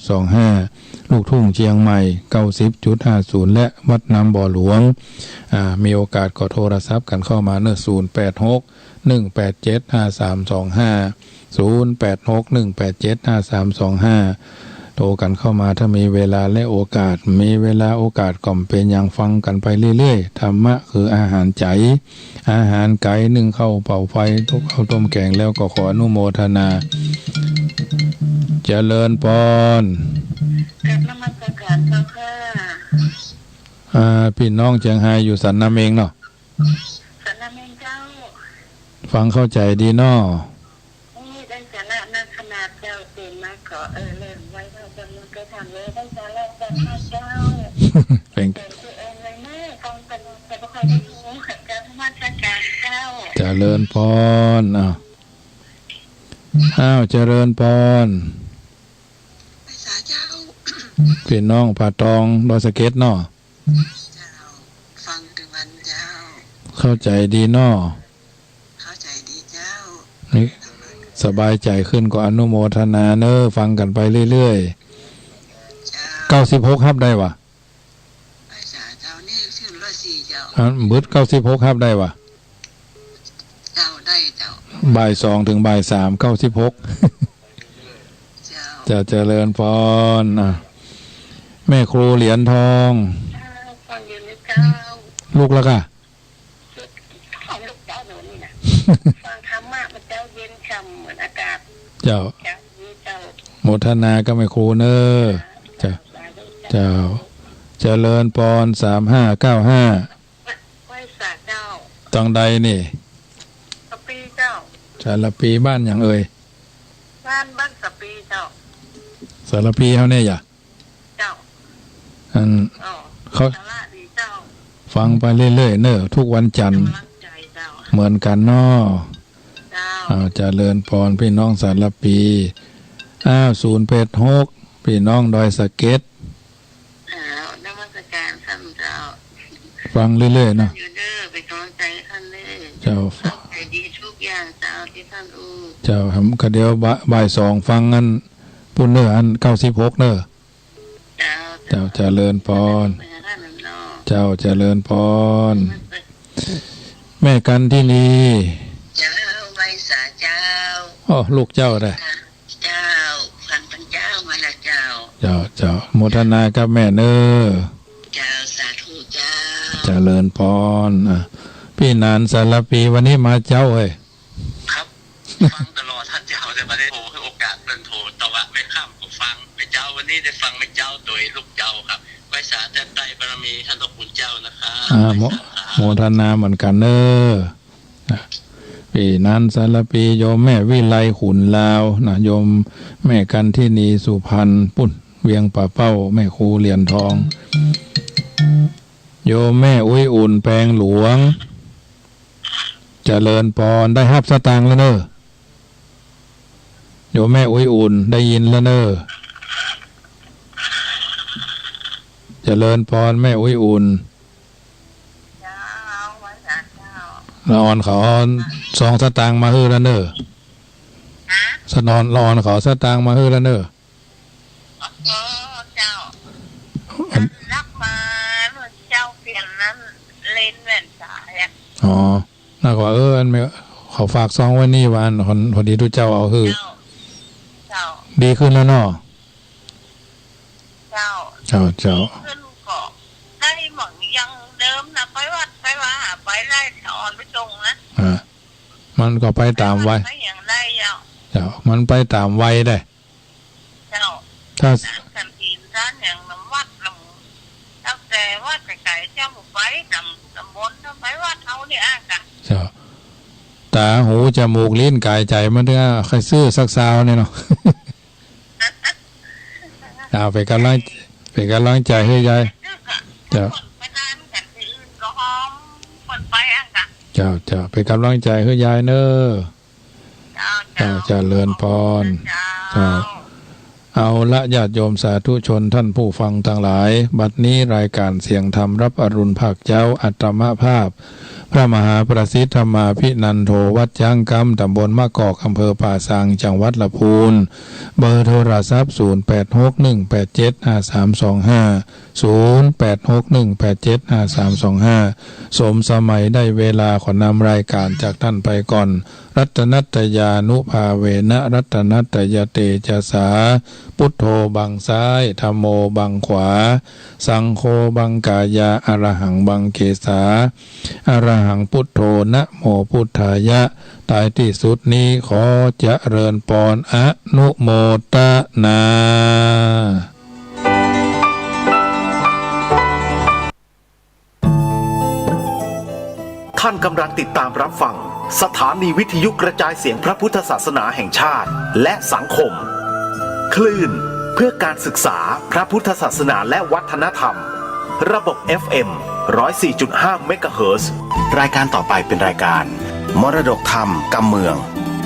106.25ลูกทุ่งเชียงใหม่90.50และวัดน้ำบ่อหลวงมีโอกาสก็โทรศัพท์กันเข้ามาเนอะ086-187-5325โทรกันเข้ามาถ้ามีเวลาและโอกาสก็เป็นอย่างฟังกันไปเรื่อยๆธรรมะคืออาหารใจอาหารไก่นึ่งข้าวเป่าไฟทุกข้าวต้มแกงแล้วก็ขออนุโมทนาเจริญพรกับนมัสการเจ้าค่ะพี่น้องเชียงไฮ้อยู่สันน้ำเองเนาะสันน้ำเองเจ้าฟังเข้าใจดีเนาะนี่ได้สาระนักขนาดเจ้าเต็มมากขอเริ่มไว้เราจะมึงไปทำเลยได้สาระกันห้าเจ้าเป็นตัวเองเลยแม่กองเป็นแต่ไม่ค่อยได้รู้กับนมัสการเจ้าเจริญพรเจริญพรสาเจ้าพี่น้องผาตองดอยสะเก็ดเนาะฟังถึงวันเจ้าเข้าใจดีเนาะเข้าใจดีเจ้านี่สบายใจขึ้นก็อนุโมทนาเนอะฟังกันไปเรื่อยๆ96ครับได้วะเจ้านี่ชื่อ104เจ้าบึด96ครับได้วะเจ้าได้เจ้าบ่าย2ถึงบ่าย3 96จะเจริญพรแม่ครูเหรียญทองฟังอยู่ในเจ้าลูกแล้วก็ของลูกเจ้าหนูนี่นะฟังธรรมะมันเจ้าเย็นช่ำเหมือนอากาศเจ้าโมทนาก็แม่ครูเนอเจ้าเจริญพร3595ไหว้สาเจ้าจังใดนี่สปีเจ้าสารปีบ้านอย่างเอ่ยบ้านสปีเจ้าสารพีเขาเนี่ยอย่าเจ้าเขาฟังไปเรื่อยๆเนอะทุกวันจันทร์เหมือนกันเนาะเจริญพรพี่น้องสารพี086พี่น้องดอยสะเก็ดนมัสการท่านเจ้าฟังเรื่อยๆเนาะไปกำลังใจท่านเลยเจ้าใจดีทุกอย่างเจ้าที่ท่านเจ้าทำกระเดียวบ่าย2ฟังงั้นปุ่นเนออัน96เนอเจ้าเจริญพรเจ้าเจริญพรแม่กันที่นี่เจ้าไว้สาเจ้าลูกเจ้าได้เจ้าพันปัญเจ้ามาละเจ้าเจ้าโมทนากับแม่เนอเจ้าสาธุเจ้าเจริญพรพี่นานสารปีวันนี้มาเจ้าเอ้ยครับฟังตลอดท่านเจ้าจะมาได้โทรให้โอกาส กาศเปิ้นโทรตะวะไม่ข้ามก็ฟังไม่เจ้าวันนี้ได้ฟังไม่เจ้าโดยลูกเจ้าครับไว้สาแต่ใต้บารมีท่านพระคุณเจ้านะครับโมทนาเหมือนกันเนอะปีนั้นสารปีโยมแม่วิไลขุนลาวนะโยมแม่กันที่นีสุพรรณปุ่นเวียงป่าเป้าแม่ครูเหรียญทองโยมแม่อุ้ยอุ่นแปลงหลวงเจริญพรได้ฮับสตางค์แล้วเนอะโยมแม่อุ้ยอุ่นได้ยินแล้วเนอะเจริญพรแม่อุ้ยอุ่นละออนเขา2 สตางค์มาฮื้อแล้วเนอะสนอนละออนเขาสตางค์มาฮื้อแล้วเนอะเจ้ารักมาเจ้าเปลี่ยนนั้นเล่นแว่นสายอ๋อน่าก็อันไม่เขาฝากซองไว้นี่วันพอดีทุกเจ้าเอาฮื้อดีขึ้นแล้วเนาะเจ้าขึ้นก็ได้หมังยังเดิมนะไปวัดไปว่าไปไล่ถอนไปตรงนะมันก็ไปตามวัยเจ้ามันไปตามวัยได้ถ้าสันติร้านอย่างน้ำวัดลำตั้งแต่วัดไก่เจ้าหมูไปตำบลทำไปวัดเขาเนี่ยกันเจ้าตาหูจมูกลิ้นกายใจมันเนี่ยใครซื้อสักซาวเนี่ยเนาะเอาไปกันล้างใจให้ยายเจ้าเจ้าไปกำลังใจให้ยายเนอะเจ้าเจริญพรเจ้าเอาละญาติโยมสาธุชนท่านผู้ฟังทั้งหลายบัดนี้รายการเสียงธรรมรับอรุณภาคเจ้าอัตมภาพพระมหาประสิทธมาภินันโทวัดย่างกำตำบลมะกอกอำเภอป่าซางจังหวัดลำพูนเบอร์โทรศัพท์0861875325 0861875325 สมสมัยได้เวลาขอนำรายการจากท่านไปก่อนรัตนัตยานุภาเวนะรัตนัตยเตจสาพุทโธบังซ้ายธัมโมบังขวาสังโฆบังกายาอรหังบังเกสาอรหังพุทโธนะโมพุทธายะตายที่สุดนี้ขอเจริญพรอนุโมทนาท่านกำลังติดตามรับฟังสถานีวิทยุกระจายเสียงพระพุทธศาสนาแห่งชาติและสังคมคลื่นเพื่อการศึกษาพระพุทธศาสนาและวัฒนธรรมระบบ FM 104.5 เมกะเฮิรตซ์รายการต่อไปเป็นรายการมรดกธรรมกำเมือง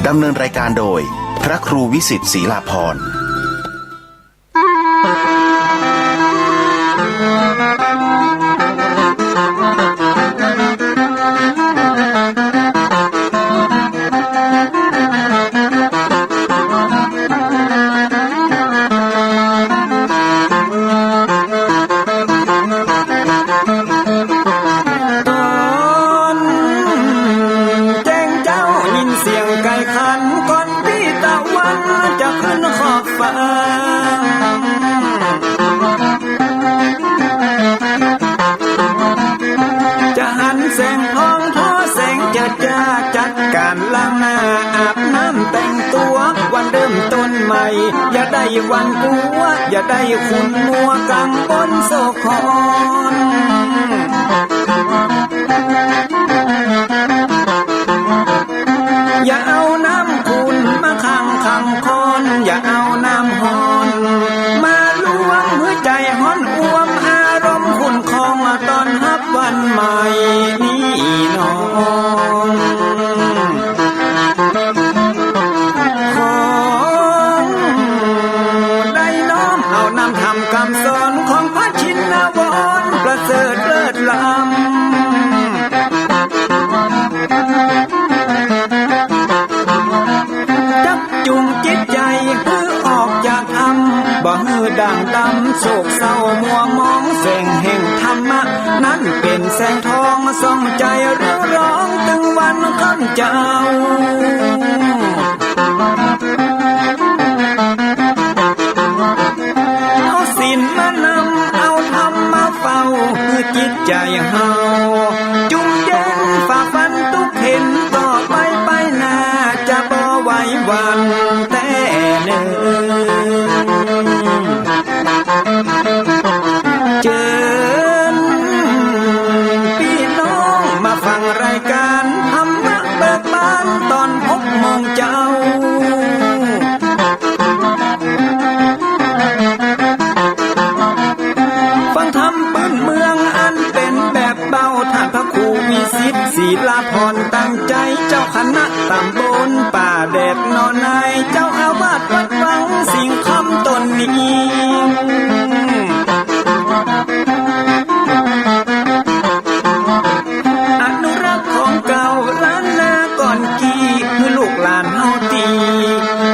ดำเนินรายการโดยพระครูวิสิทธิ์ศรีลาภรณ์อย่าได้วันกัวอย่าได้คุณมัวกังบนโซคอนอย่าเอาน้ำคุณมาขังคอนอย่าเอาน้ำฮอนมาลวงหัวใจฮ้อนอ้วมอารมณ์คุณคองมาตอนฮับวันใหม่นี่น้องคำสอนของพระชินวรประเสริฐเลิศล้ำจักจุงจิตใจให้ออกจากบ่ฮือด่างดำโศกเศร้ามัวมองแสงแห่งธรรมะนั้นเป็นแสงทองส่องใจเรื่อร้องตึงวันค่ำเจ้าศีลมานำเอาธรรมมาเฝ้าจิตใจเฮาจุ่มแย้งฝ่าฟันทุกเห็นต่อไปหน้าจะบ่ไหววันแต่เนิ่ ณะตำบลป่าแดดนอนในเจ้าอาวาสวัดวังสิงคำตนนี้อนุรักษ์ของเก่าล้านนาก่อนกี่คือลูกหลานเฮาตี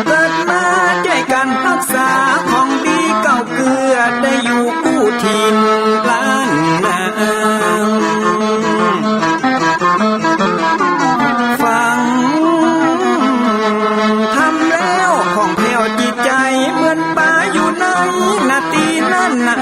เกิดมาใจกันรักษาของดีเก่าเกลือได้อยู่กู้ถิ่นล้านนาฟังทำแล้วของแผ่วจิตใจเหมือนป่าอยู่ในนาทีนั้นน้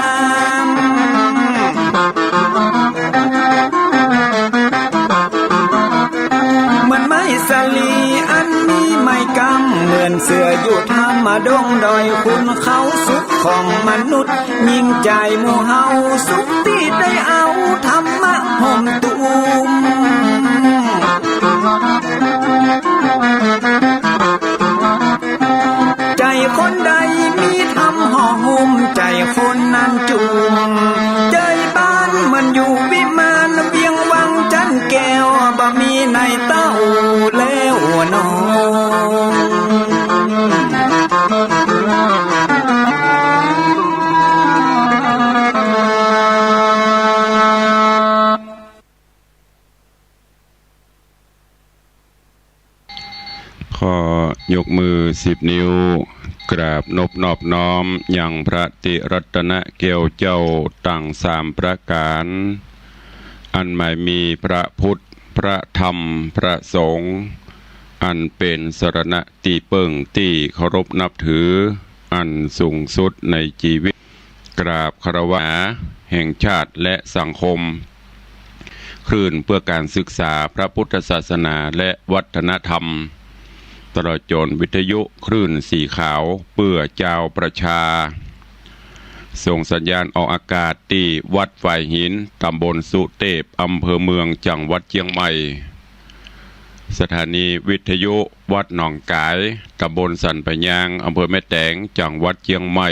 เหมือนไม้สลีอันมีไม้กำเหมือนเสืออยู่ธรรมดงดอยคุณเขาสุขของมนุษย์ยิ่งใจหมู่เฮาสุขที่ได้เอาธรรมะห่มตุ้มใจคนใดมีธรรมห่อหุ้มใจคนนั้นจุ่มใจบ้านมันอยู่วิมานเวียงวังจันแก้วบ่มีในเต้าแล้วน้องขอยกมือ10 นิ้วกราบนบนอบน้อมอย่างพระติรัตนเกลียวเจ้าตั้ง3 ประการอันหมายมีพระพุทธพระธรรมพระสงฆ์อันเป็นสรณะที่เบิ่งที่เคารพนับถืออันสูงสุดในชีวิตกราบคารวะแห่งชาติและสังคมคลื่นเพื่อการศึกษาพระพุทธศาสนาและวัฒนธรรมตลอดจนวิทยุคลื่นสีขาวเพื่อเจ้าประชาส่งสัญญาณออกอากาศที่วัดฝ่ายหินตำบลสุเทพอำเภอเมืองจังหวัดเชียงใหม่สถานีวิทยุวัดหนองกายตำบลสันปะยางอำเภอแม่แตงจังหวัดเชียงใหม่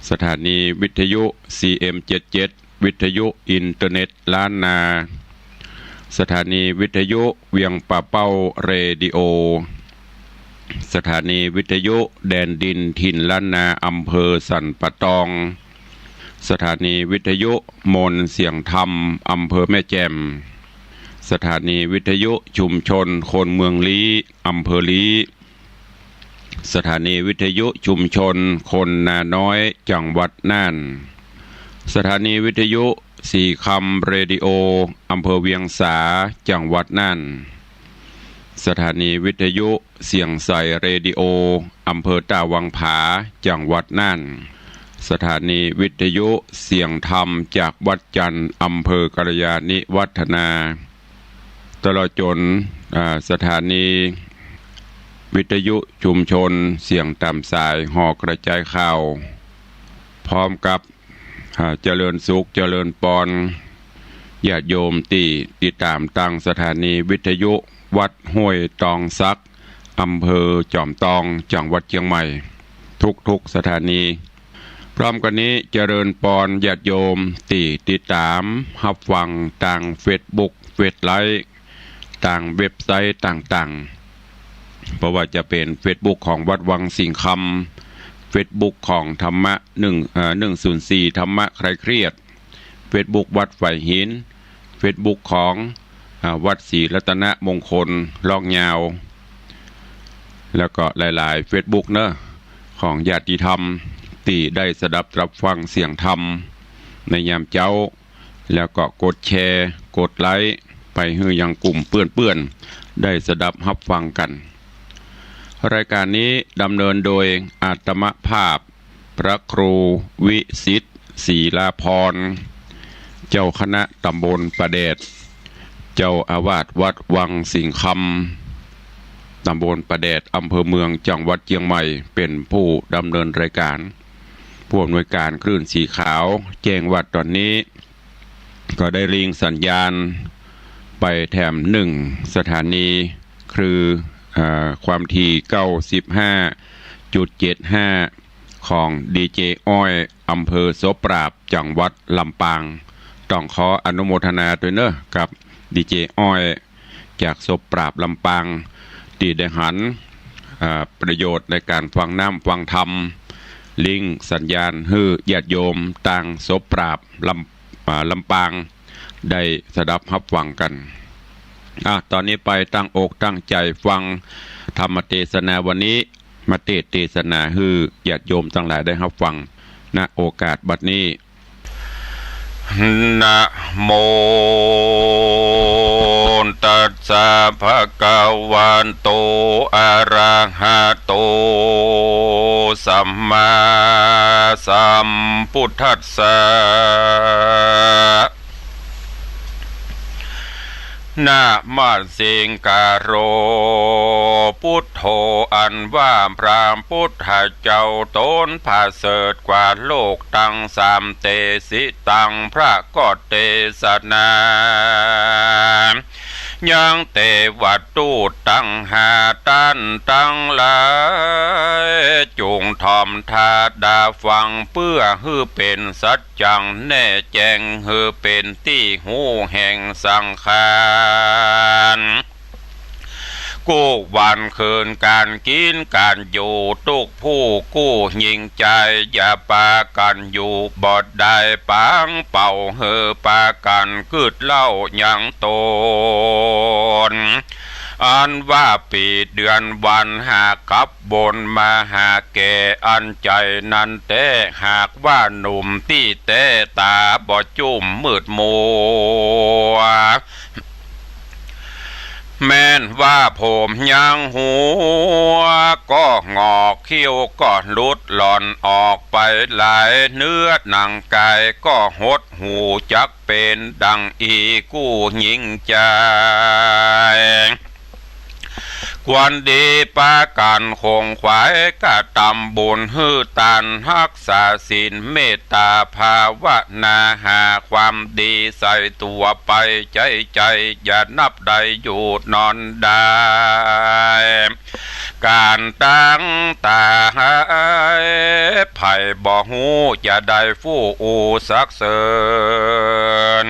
สถานีวิทยุ CM77 วิทยุอินเทอร์เน็ตล้านนาสถานีวิทยุเวียงป่าเป้าเรดิโอสถานีวิทยุแดนดินถิ่นล้านนาอำเภอสันปะตองสถานีวิทยุมนเสียงธรรมอำเภอแม่แจ่มสถานีวิทยุชุมชนคนเมืองลี้อำเภอลี้สถานีวิทยุชุมชนคนนาน้อยจังหวัดน่านสถานีวิทยุสีคำเรดิโออำเภอเวียงสาจังหวัดน่านสถานีวิทยุเสียงใสเรดิโออำเภอตาวังผาจังหวัดน่านสถานีวิทยุเสียงธรรมจากวัดจันทร์อำเภอกัลยาณิวัฒนาตลอดจนสถานีวิทยุชุมชนเสียงตามสายหอกระจายข่าวพร้อมกับเจริญสุขเจริญปอนญาติโยมที่ติดตามตั้งสถานีวิทยุวัดห้วยตองซักอำเภอจอมตองจังหวัดเชียงใหม่ทุกสถานีพร้อมกันนี้เจริญปอนญาติโยมที่ติดตามรับฟังต่างเฟซบุ๊กเฟซไลฟ์ต่างเว็บไซต์ต่างๆเพราะว่าจะเป็นเฟซบุ๊กของวัดวังสิงคำเฟซบุ๊กของธรรมะ104ธรรมะใครเครียดเฟซบุ๊กวัดฝ่ายหินเฟซบุ๊กของวัดศรีรัตนมงคลลอกยาวแล้วก็หลายๆเฟซบุ๊กเนอะของญาติธรรมที่ได้สดับรับฟังเสียงธรรมในยามเจ้าแล้วก็กดแชร์กดไลค์ไปให้ยังกลุ่มเพื่อนๆได้สดับรับฟังกันรายการนี้ดำเนินโดยอาตมภาพพระครูวิสิทธิ์ศรีลาภรณ์เจ้าคณะตำบลประเดชเจ้าอาวาสวัดวังสิงคำตำบลประเดชอำเภอเมืองจังหวัดเชียงใหม่เป็นผู้ดำเนินรายการผู้อำนวยการคลื่นสีขาวแจ้งว่าตอนนี้ก็ได้ลิงสัญญาณไปแถม1สถานีคือความถี่ 95.75 ของดีเจอ้อยอำเภอโสปราบจังหวัดลำปางต้องขออนุโมทนาด้วยเนอะกับดีเจอ้อย จากศพปราบลำปางตีได้หันประโยชน์ในการฟังน้ำฟังธรรมลิงสัญญาณฮือญาติโยมต่างศพปราบลำปางได้สดับรับฟังกันตอนนี้ไปตั้งอกตั้งใจฟังธรรมเทศนาวันนี้มาเทศนาฮือญาติโยมทั้งหลายได้รับฟังณโอกาสบัดนี้นะโมตัสสะภะคะวะโตอะระหะโตสัมมาสัมพุทธัสสะนะมาสิงกาโรพุทโธอันว่าพระพุทธเจ้าตนผาเสริฐกว่าโลกตั้งสามเตสิตังพระก็เทศนายังเตวัตตุตั้งหาตันตั้งหลายจุงทอมทาดาฟังเพื่อฮือเป็นสัจจังแน่แจ้งฮือเป็นที่หูแห่งสังขารกู้วันคืนการกินการอยู่ทุกผู้กู้ยิงใจอย่าปากันอยู่บอดได้ปังเป่าเฮอปากันคืดเล่ายังตนอันว่าปีเดือนวันหากขับบนมาหาแก่อันใจนั้นแต่หากว่าหนุ่มที่แต่ตาบ่จุ่มมืดมัวแม้นว่าผมยังหัวก็งอกเขี้ยวก็ลุดหล่อนออกไปหลายเนื้อหนังกายก็หดหูจักเป็นดังอีกู้หญิงใจควรดีปาการคงขวายกะตำบุญฮือตันรักษาศีลเมตตาภาวนาหาความดีใส่ตัวไปใจอย่านับได้หยุดนอนได้การตั้งตาไผ่บ่หูจะได้ฟู่อูสักเสริญ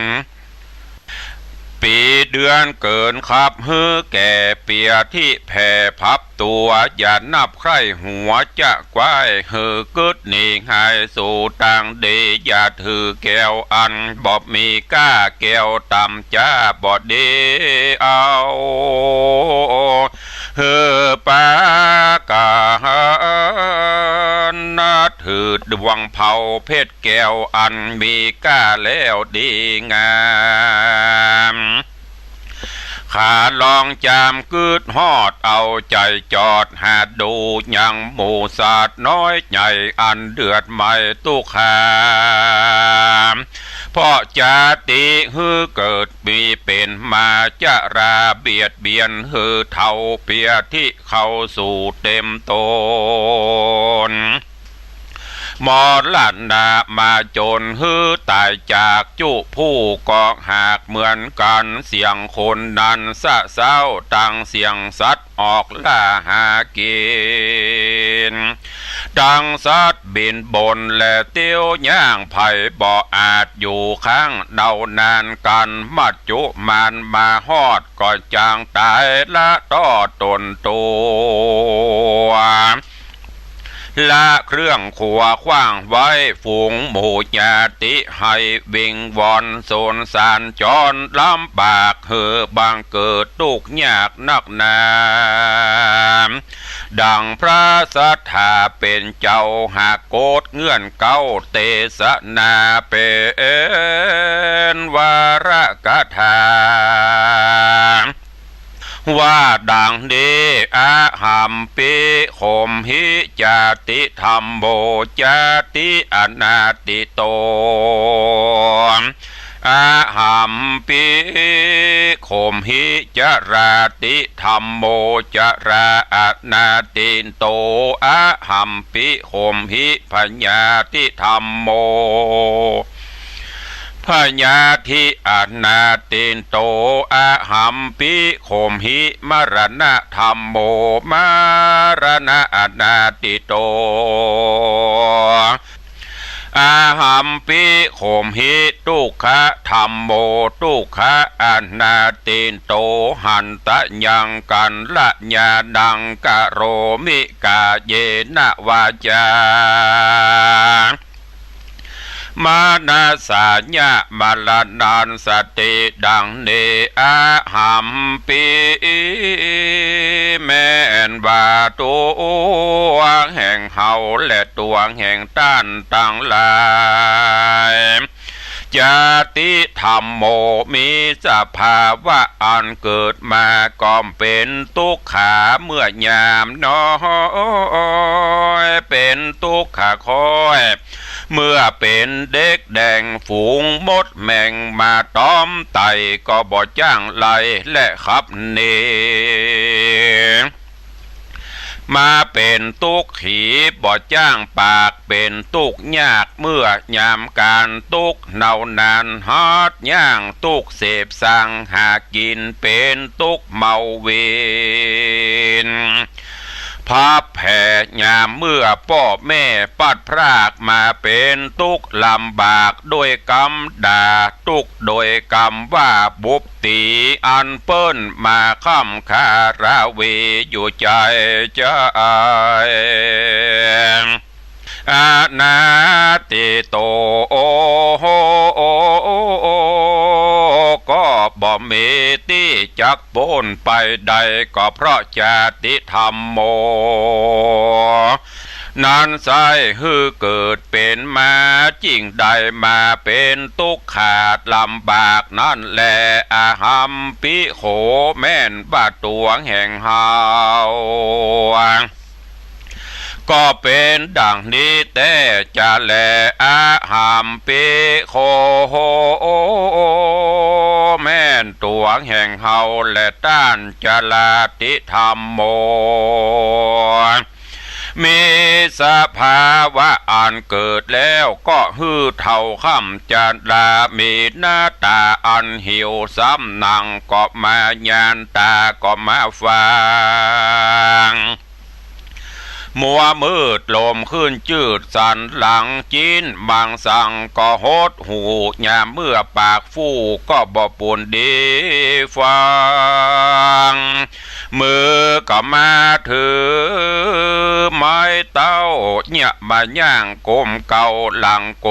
ปีเดือนเกินขับฮือแก่เปียที่แผ่พับตัวอย่านับใครหัวจะกว้ายฮือกึดหนีหายสู่ต่างเดอย่าถือแก้วอันบ่มีก้าแก้วต่ำจ้าบ่เดเอาฮือปากานาถือดวงเผาเพชรแก้วอันมีก้าแล้วดีงามขาลองจามกึดฮอดเอาใจจอดหาดูยังหมู่ศาสตร์น้อยใหญ่อันเดือดใหม่ตุกขามเพราะจาติฮือเกิดมีเป็นมาจะราเบียดเบียนฮือเท่าเปียที่เข้าสู่เต็มตนมอลันดามาจนฮือตายจากจุผู้กอกหากเหมือนกันเสียงคนนั้นสะเศร้าตั้งเสียงสัตว์ออกล่าหากินดังสัตว์บินบนและเตี้ยวย่างไผ่บ่อาจอยู่ข้างเดานานกันมัดจุมันมาฮอดก็จางตายละต่อตนตัวละเครื่องขัวขว้างไว้ฝูงหมู่ญาติให้วิงวอนโซนสารจรลำบากเหือบางเกิดทุกข์ยากนักหนาดังพระสัทธาเป็นเจ้าหากโกดเงื่อนเก้าเตสนาเป็นวาระกถาว่าดังเดอาหัมปิโคมหิจาติธรรมโบจาติอนาติโตอาหัมปิโคมหิจาราติธรรมโมจาราอนาติโตอาหัมปิโคมหิพญาติธรรมโมพญาธิอนาตินโตอาหัมปิโคมหิมรณะธรรมโมมรณะอนาติโต อาหัมปิโขมหิทุกขะธัมโมทุกขะอนาตินโตหันตะยังกันละญาดังกะโรมิกาเยนะวาจามานาสาญะมาลานานสติดังเนอาหัมปิแม่นบาตัวแห่งเฮาและตัวแห่งต้านต่างหลายจาติธรรมโมมีสภาวะอันเกิดมาก่อมเป็นทุกขาเมื่อยามน้อยเป็นทุกขาคอยเมื่อเป็นเด็กแดงฝูงมดแมงมาต้อมไตก็บ่จ้างไล่และขับเนมาเป็นตุกขีบ่จ้างปากเป็นตุกยากเมื่อยามการตุกเนานานฮอดย่างตุกเสพสั่งหากินเป็นตุกเมาเวนพาแผ่ยามเมื่อพ่อแม่ปัดพรากมาเป็นทุกข์ลำบากโดยกรรมด่าทุกข์โดยกรรมว่าบุบตีอันเปิ้นมาค้ำคาราเวอยู่ใจใจอานาติโตก็บ่มีที่จักปนไปใดก็เพราะจาติธรรมโมนั้นใส่ฮือเกิดเป็นมาจริงใดมาเป็นทุกข์ขาดลำบากนั่นแหละอาหัมปิโขแม่นบาตัวแห่งเฮาก็เป็นดังนี้แต่จะแลอาหัมปิโขแม่นตัวแห่งเฮาและต้านจลาติธรรมโมมีสภาวะอันเกิดแล้วก็ฮือเท่าค่ำจันลามีหน้าตาอันหิวซ้ำนังก็มาญาณตาก็มาฟังมัวมืดลมขึ้นจืดสันหลังจีนบางสั่งก็โหดหูยามเมื่อปากฟู่ก็บ่ปุ่นดีฟังมือก็มาถือไม้เต้าเนี่ยมาย่างกลมเก่าหลังโก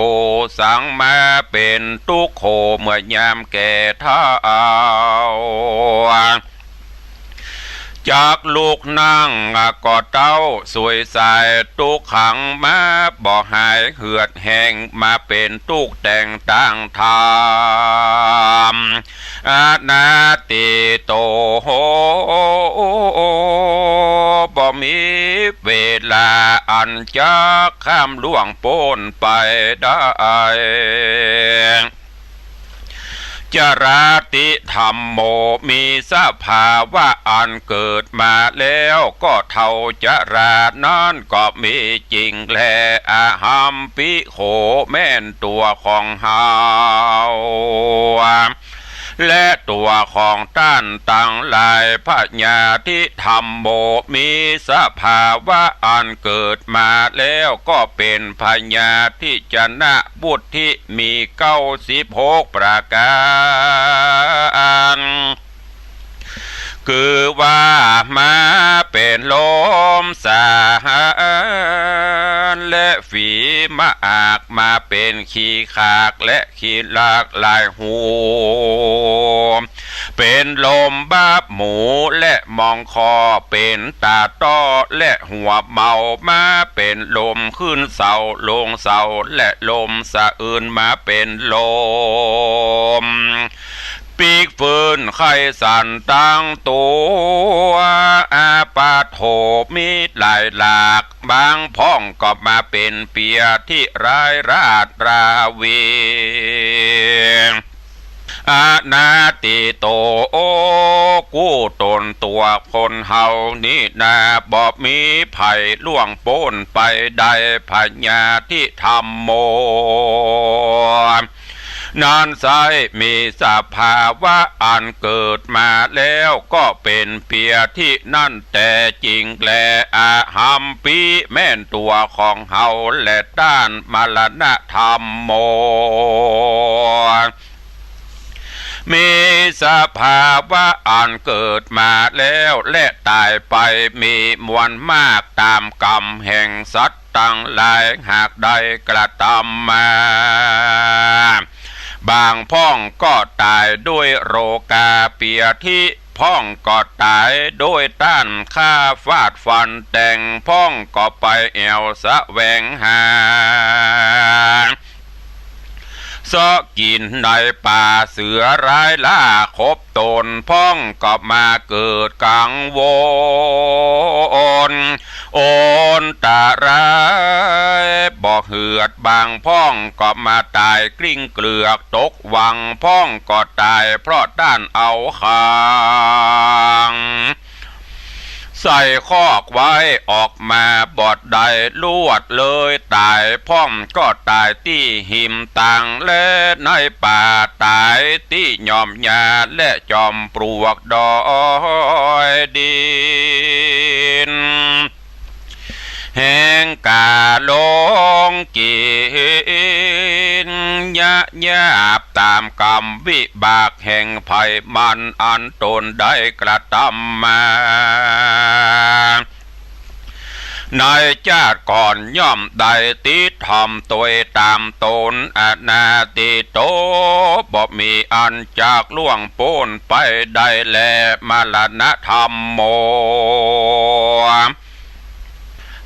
สังมาเป็นตุกโขเมื่อยามแก่เท้าจากลูกนั่งก็เต้าสวยใสตุกขังมาบ่หายเหือดแห้งมาเป็นตุกแต่งตั้งธรรมอานาติโตบ่มีเวลาอันจะข้ามล่วงพ้นไปได้จราติธรรมโมมีสภาวะอันเกิดมาแล้วก็เท่าจรานั้นก็มีจริงแลอาหัมปิโขแม่นตัวของเฮาและตัวของต้านต่างหลายพญาธิธรรมโมมีสภาวะอันเกิดมาแล้วก็เป็นพญาธิจนะบุตรที่มี96ประการคือว่ามาเป็นลมสาและฝีมาอากมาเป็นขี้ขากและขี้ลากลายหูเป็นลมบาบหมูและมองคอเป็นตาต้อและหัวเมามาเป็นลมขึ้นเสาลงเสาและลมสะอื่นมาเป็นลมปีกฟืนไข่สันตั้งตัวอาปาโถมีหลายหลากบางพ้องก็มาเป็นเปียที่ร้ายราดราวีอานาติโตกู้ตนตัวคนเฮานี่นาบ่มีไผ่ล่วงโป้นไปได้พญาที่ธรรมโม นานไซมีสภาวะอันเกิดมาแล้วก็เป็นเพียงที่นั่นแต่จริงแลอาหัมปีแม่นตัวของเฮาและด้านมรณะธรรมโมมีสภาวะอันเกิดมาแล้วและตายไปมีมวลมากตามกรรมแห่งสัตว์ตั้งหลายหากใดกระทำมาบางพ้องก็ตายด้วยโรคาเปียที่พ้องก็ตายด้วยต้านฆ่าฟาดฟันแต่งพ้องก็ไปแอวสะแวงหาซอกินในป่าเสือร้ายล่าคบตนพ้องก็มาเกิดกังวลโอนตาร้ายบ่เหือดบางพ้องก็มาตายกลิ้งเกลือกตกวังพ้องก็ตายเพราะด้านเอาคางใส่คอกไว้ออกมาบอดใดลวดเลยตายพ้องก็ตายที่หิมตังและในป่าตายที่ยอมยาและจอมปลวกดอยดินแห่งกาลงกินยะยาบตามกรรมวิบากแห่งภัยมันอันตนได้กระทำมาในชาติก่อนย่อมได้ติดทำตัวตามตนอนาติโตบ่มีอันจากล่วงโพ้นไปได้แลมรณะธรรมโม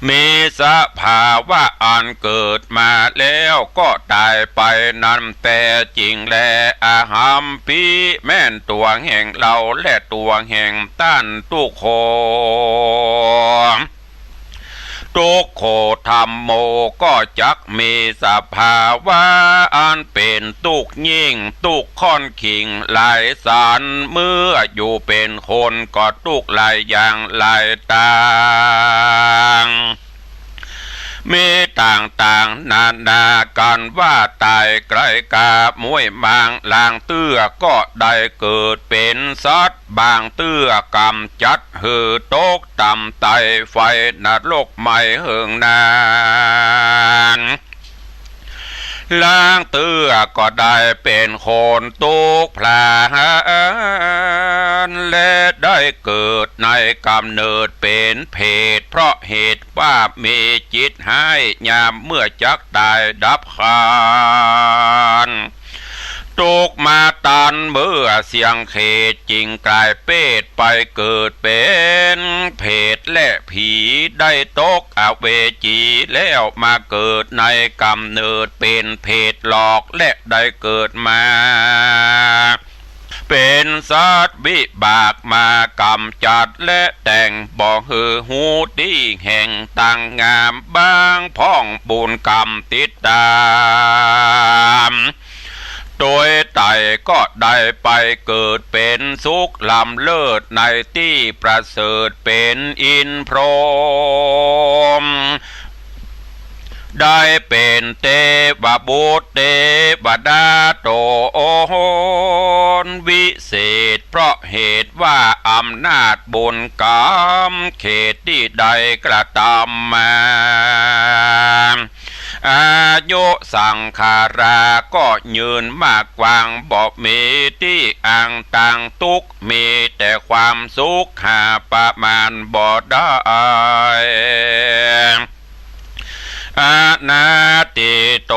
มีสภาวะอันเกิดมาแล้วก็ตายไปนั้นแต่จริงแลอาหัมปีแม่นตัวแห่งเราและตัวแห่งต้านทุกโคทุกโคธรรมโมก็จักมีสภาวะอันเป็นทุกยิ่งทุกค่อนขิงหลายสารเมื่ออยู่เป็นคนก็ทุกหลายอย่างหลายต่างมีต่างนานากันว่าตายไกลกามวยบางลางเตื้อก็ได้เกิดเป็นสัตว์บางเตื้อกำจัดหือตกต่ำไตไฟนรกไม่เหิงนานล้างเตื้อก็ได้เป็นคนตุกพลานและได้เกิดในกำเนิดเป็นเพศเพราะเหตุว่ามีจิตให้ยามเมื่อจักตายดับคานตุกมาตันเมื่อเสียงเขตจริงกลายเป็ดไปเกิดเป็นเพศและผีได้ตกอเวจีแล้วมาเกิดในกำเนิดเป็นเพศหลอกและได้เกิดมาเป็นสัตว์วิบากมากำจัดและแต่งบ่ฮือหูดีแห่งต่างงามบางพ้องบุญกรรมติดตามโดยไตก็ได้ไปเกิดเป็นสุขลำเลิศในที่ประเสริฐเป็นอินพรหมได้เป็นเทวบุตรเทวดาโตนวิเศษเพราะเหตุว่าอำนาจบุญกรรมเขตที่ใดกระทำมาอายุสังขาราก็ยืนมากกวางบอกมีที่อ่างต่างทุกมีแต่ความสุขหาประมาณบ่ได้อานาติโต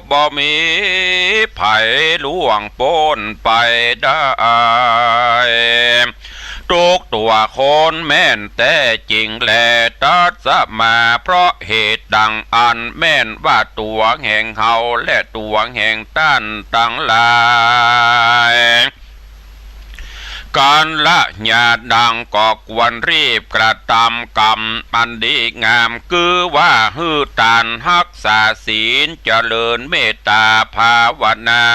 บ่มีไผล่วงพ้นไปได้ทุกตัวคนแม่นแต่จริงแลตัดสมาเพราะเหตุดังอันแม่นว่าตัวแห่งเฮาและตัวแห่งต้านตั้งหลายการละญาติดังก็ควรรีบกระทำกรรมอันดีงามคือว่าฮือตานรักษาศีลเจริญเมตตาภาวนา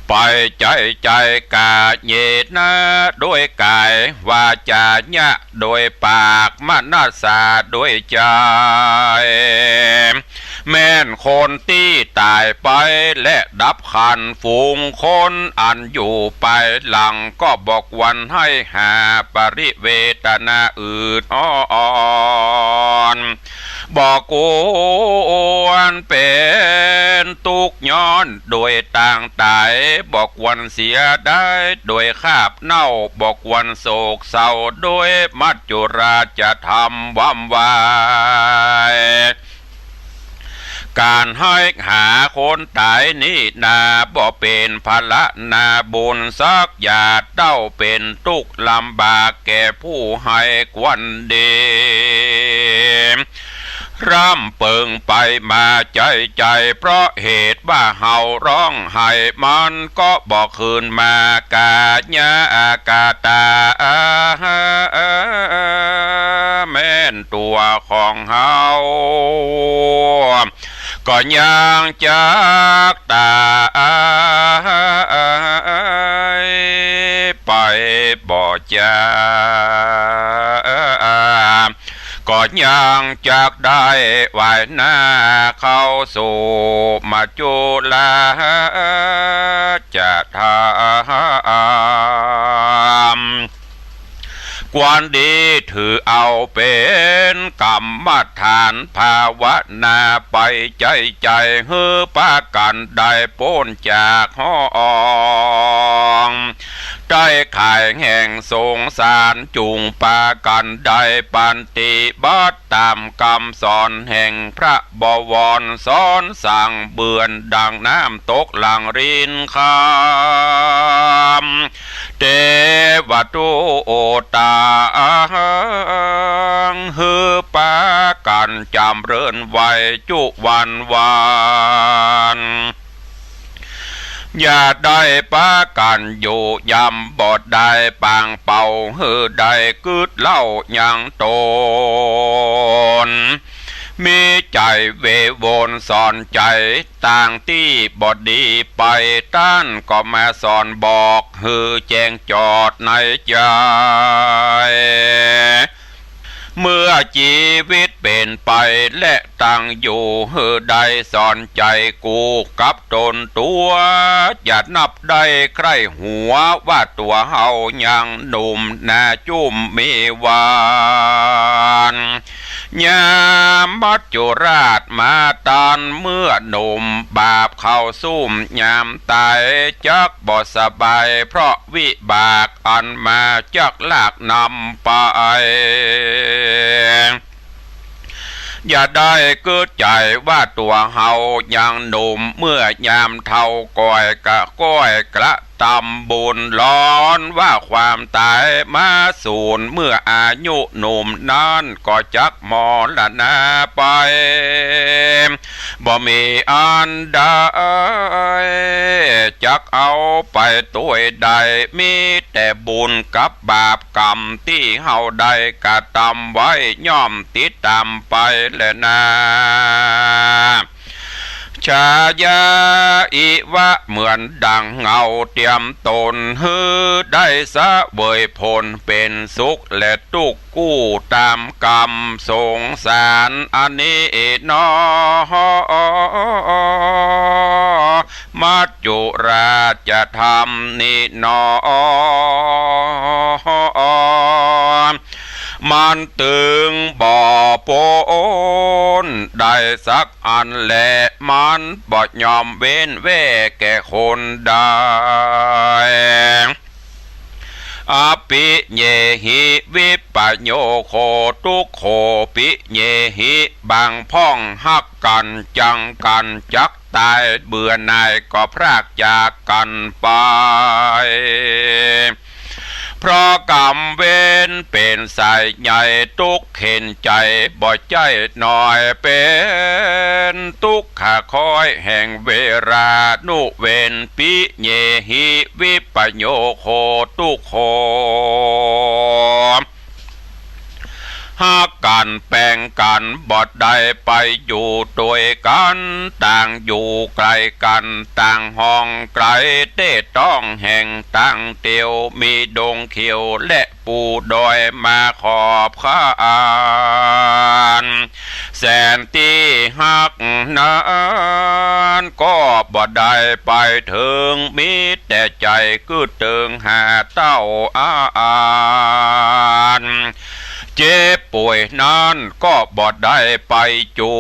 ไปใจกาเยนะโดยกายวาจาญะโดยปากมนาสาโดยใจแม่นคนที่ตายไปและดับขันฝูงคนอันอยู่ไปหลังก็บอกวันให้หาปริเวทนาอื่นอ่อนบอกกวนเป็นทุกย้อนโดยต่างตายบอกวันเสียได้โดยคาบเน่าบอกวันโศกเศร้าโดยมัจจุราชจะทำว่ำวายการให้หาคนตายนี่นาบ่เป็นภาระนาบุญสักอย่าเต้าเป็นทุกข์ลำบากแก่ผู้ให้ควันดีร่ำเปิงไปมาใจเพราะเหตุว่าเฮาร้องไห้มันก็บอกคืนมากาญากาตาแม่นตัวของเฮาก็ยังจากตาไปบ่จาก็ยังจากได้วายหน้าเข้าสู่มาจุลาจะทำความดีถือเอาเป็นกรรมฐานภาวนาไปใจเฮือปากันได้พ้นจากห้องได้ขายแห่งสงสารจุงปากันได้ปันติบัตตามคำสอนแห่งพระบวรสอนสั่งเบือนดังน้ำตกหลังรินคำเทวตุโอตาฮือปากันจำเริญไว้จุวันอย่าได้ปากันอยู่ยำบอดได้ปางเป่าฮือได้กึดเล่ายังโตนมีใจเวโวนสอนใจต่างที่บอดดีไปต้านก็มาสอนบอกฮือแจ้งจอดในใจเมื่อชีวิตเป็นไปและตั้งอยู่เฮือใดสอนใจกูกับตนตัวอย่านับได้ใครหัวว่าตัวเฮายังหนุ่มนาจุ่มมีวานยามมัจจุราชมาตานเมื่อหนุ่มบาปเข้าซุ่มยามตายจักบ่สบายเพราะวิบากอันมาจักลากนำไปอย่าได้เกิดใจว่าตัวเฮายังหนุ่มเมื่อยามเท่าก้อยกระตำบุญร้อนว่าความตายมาสูญเมื่ออายุหนุ่มนั้นก็จักมรณะไปบ่มีอันใดจักเอาไปตัวใดมีแต่บุญกับบาปกรรมที่เฮาได้กระทำไว้ย่อมติดตามไปแลนะชายาอิวะเหมือนดังเงาเตรียมตนฮือได้สะเวยผลเป็นสุขและทุกข์กู้ตามกรรมสงสารอันนี้นอมัจจุราชธรรมนินอมันตึงบ่โปนได้สักอันแหละมันบ่ยอมเว้นแว่แก่คนได้อปิเยหิวิปโยโคทุกโคปิเยหิบางพ่องหักกันจังกันจักตายเบื่อหน่ายก็พรากจากกันไปเพราะกรรมเว้นเป็นสายใหญ่ทุกเข็นใจบ่ใจหน่อยเป็นทุกขาคอยแห่งเวรานุเวนปิเยหิวิปโยโคทุกโค หากกันแปลงกันบ่ได้ไปอยู่ด้วยกันต่างอยู่ไกลกันต่างห้องไกลเต้ต้องแห่งต่างเตียวมีดงเขียวและปูดอยมาขอบข้านแสนที่หักนั้นก็บ่ได้ไปถึงมีแต่ใจกึดเติงหาเต้าเจ็บป่วยนั้นก็บ่ได้ไปจู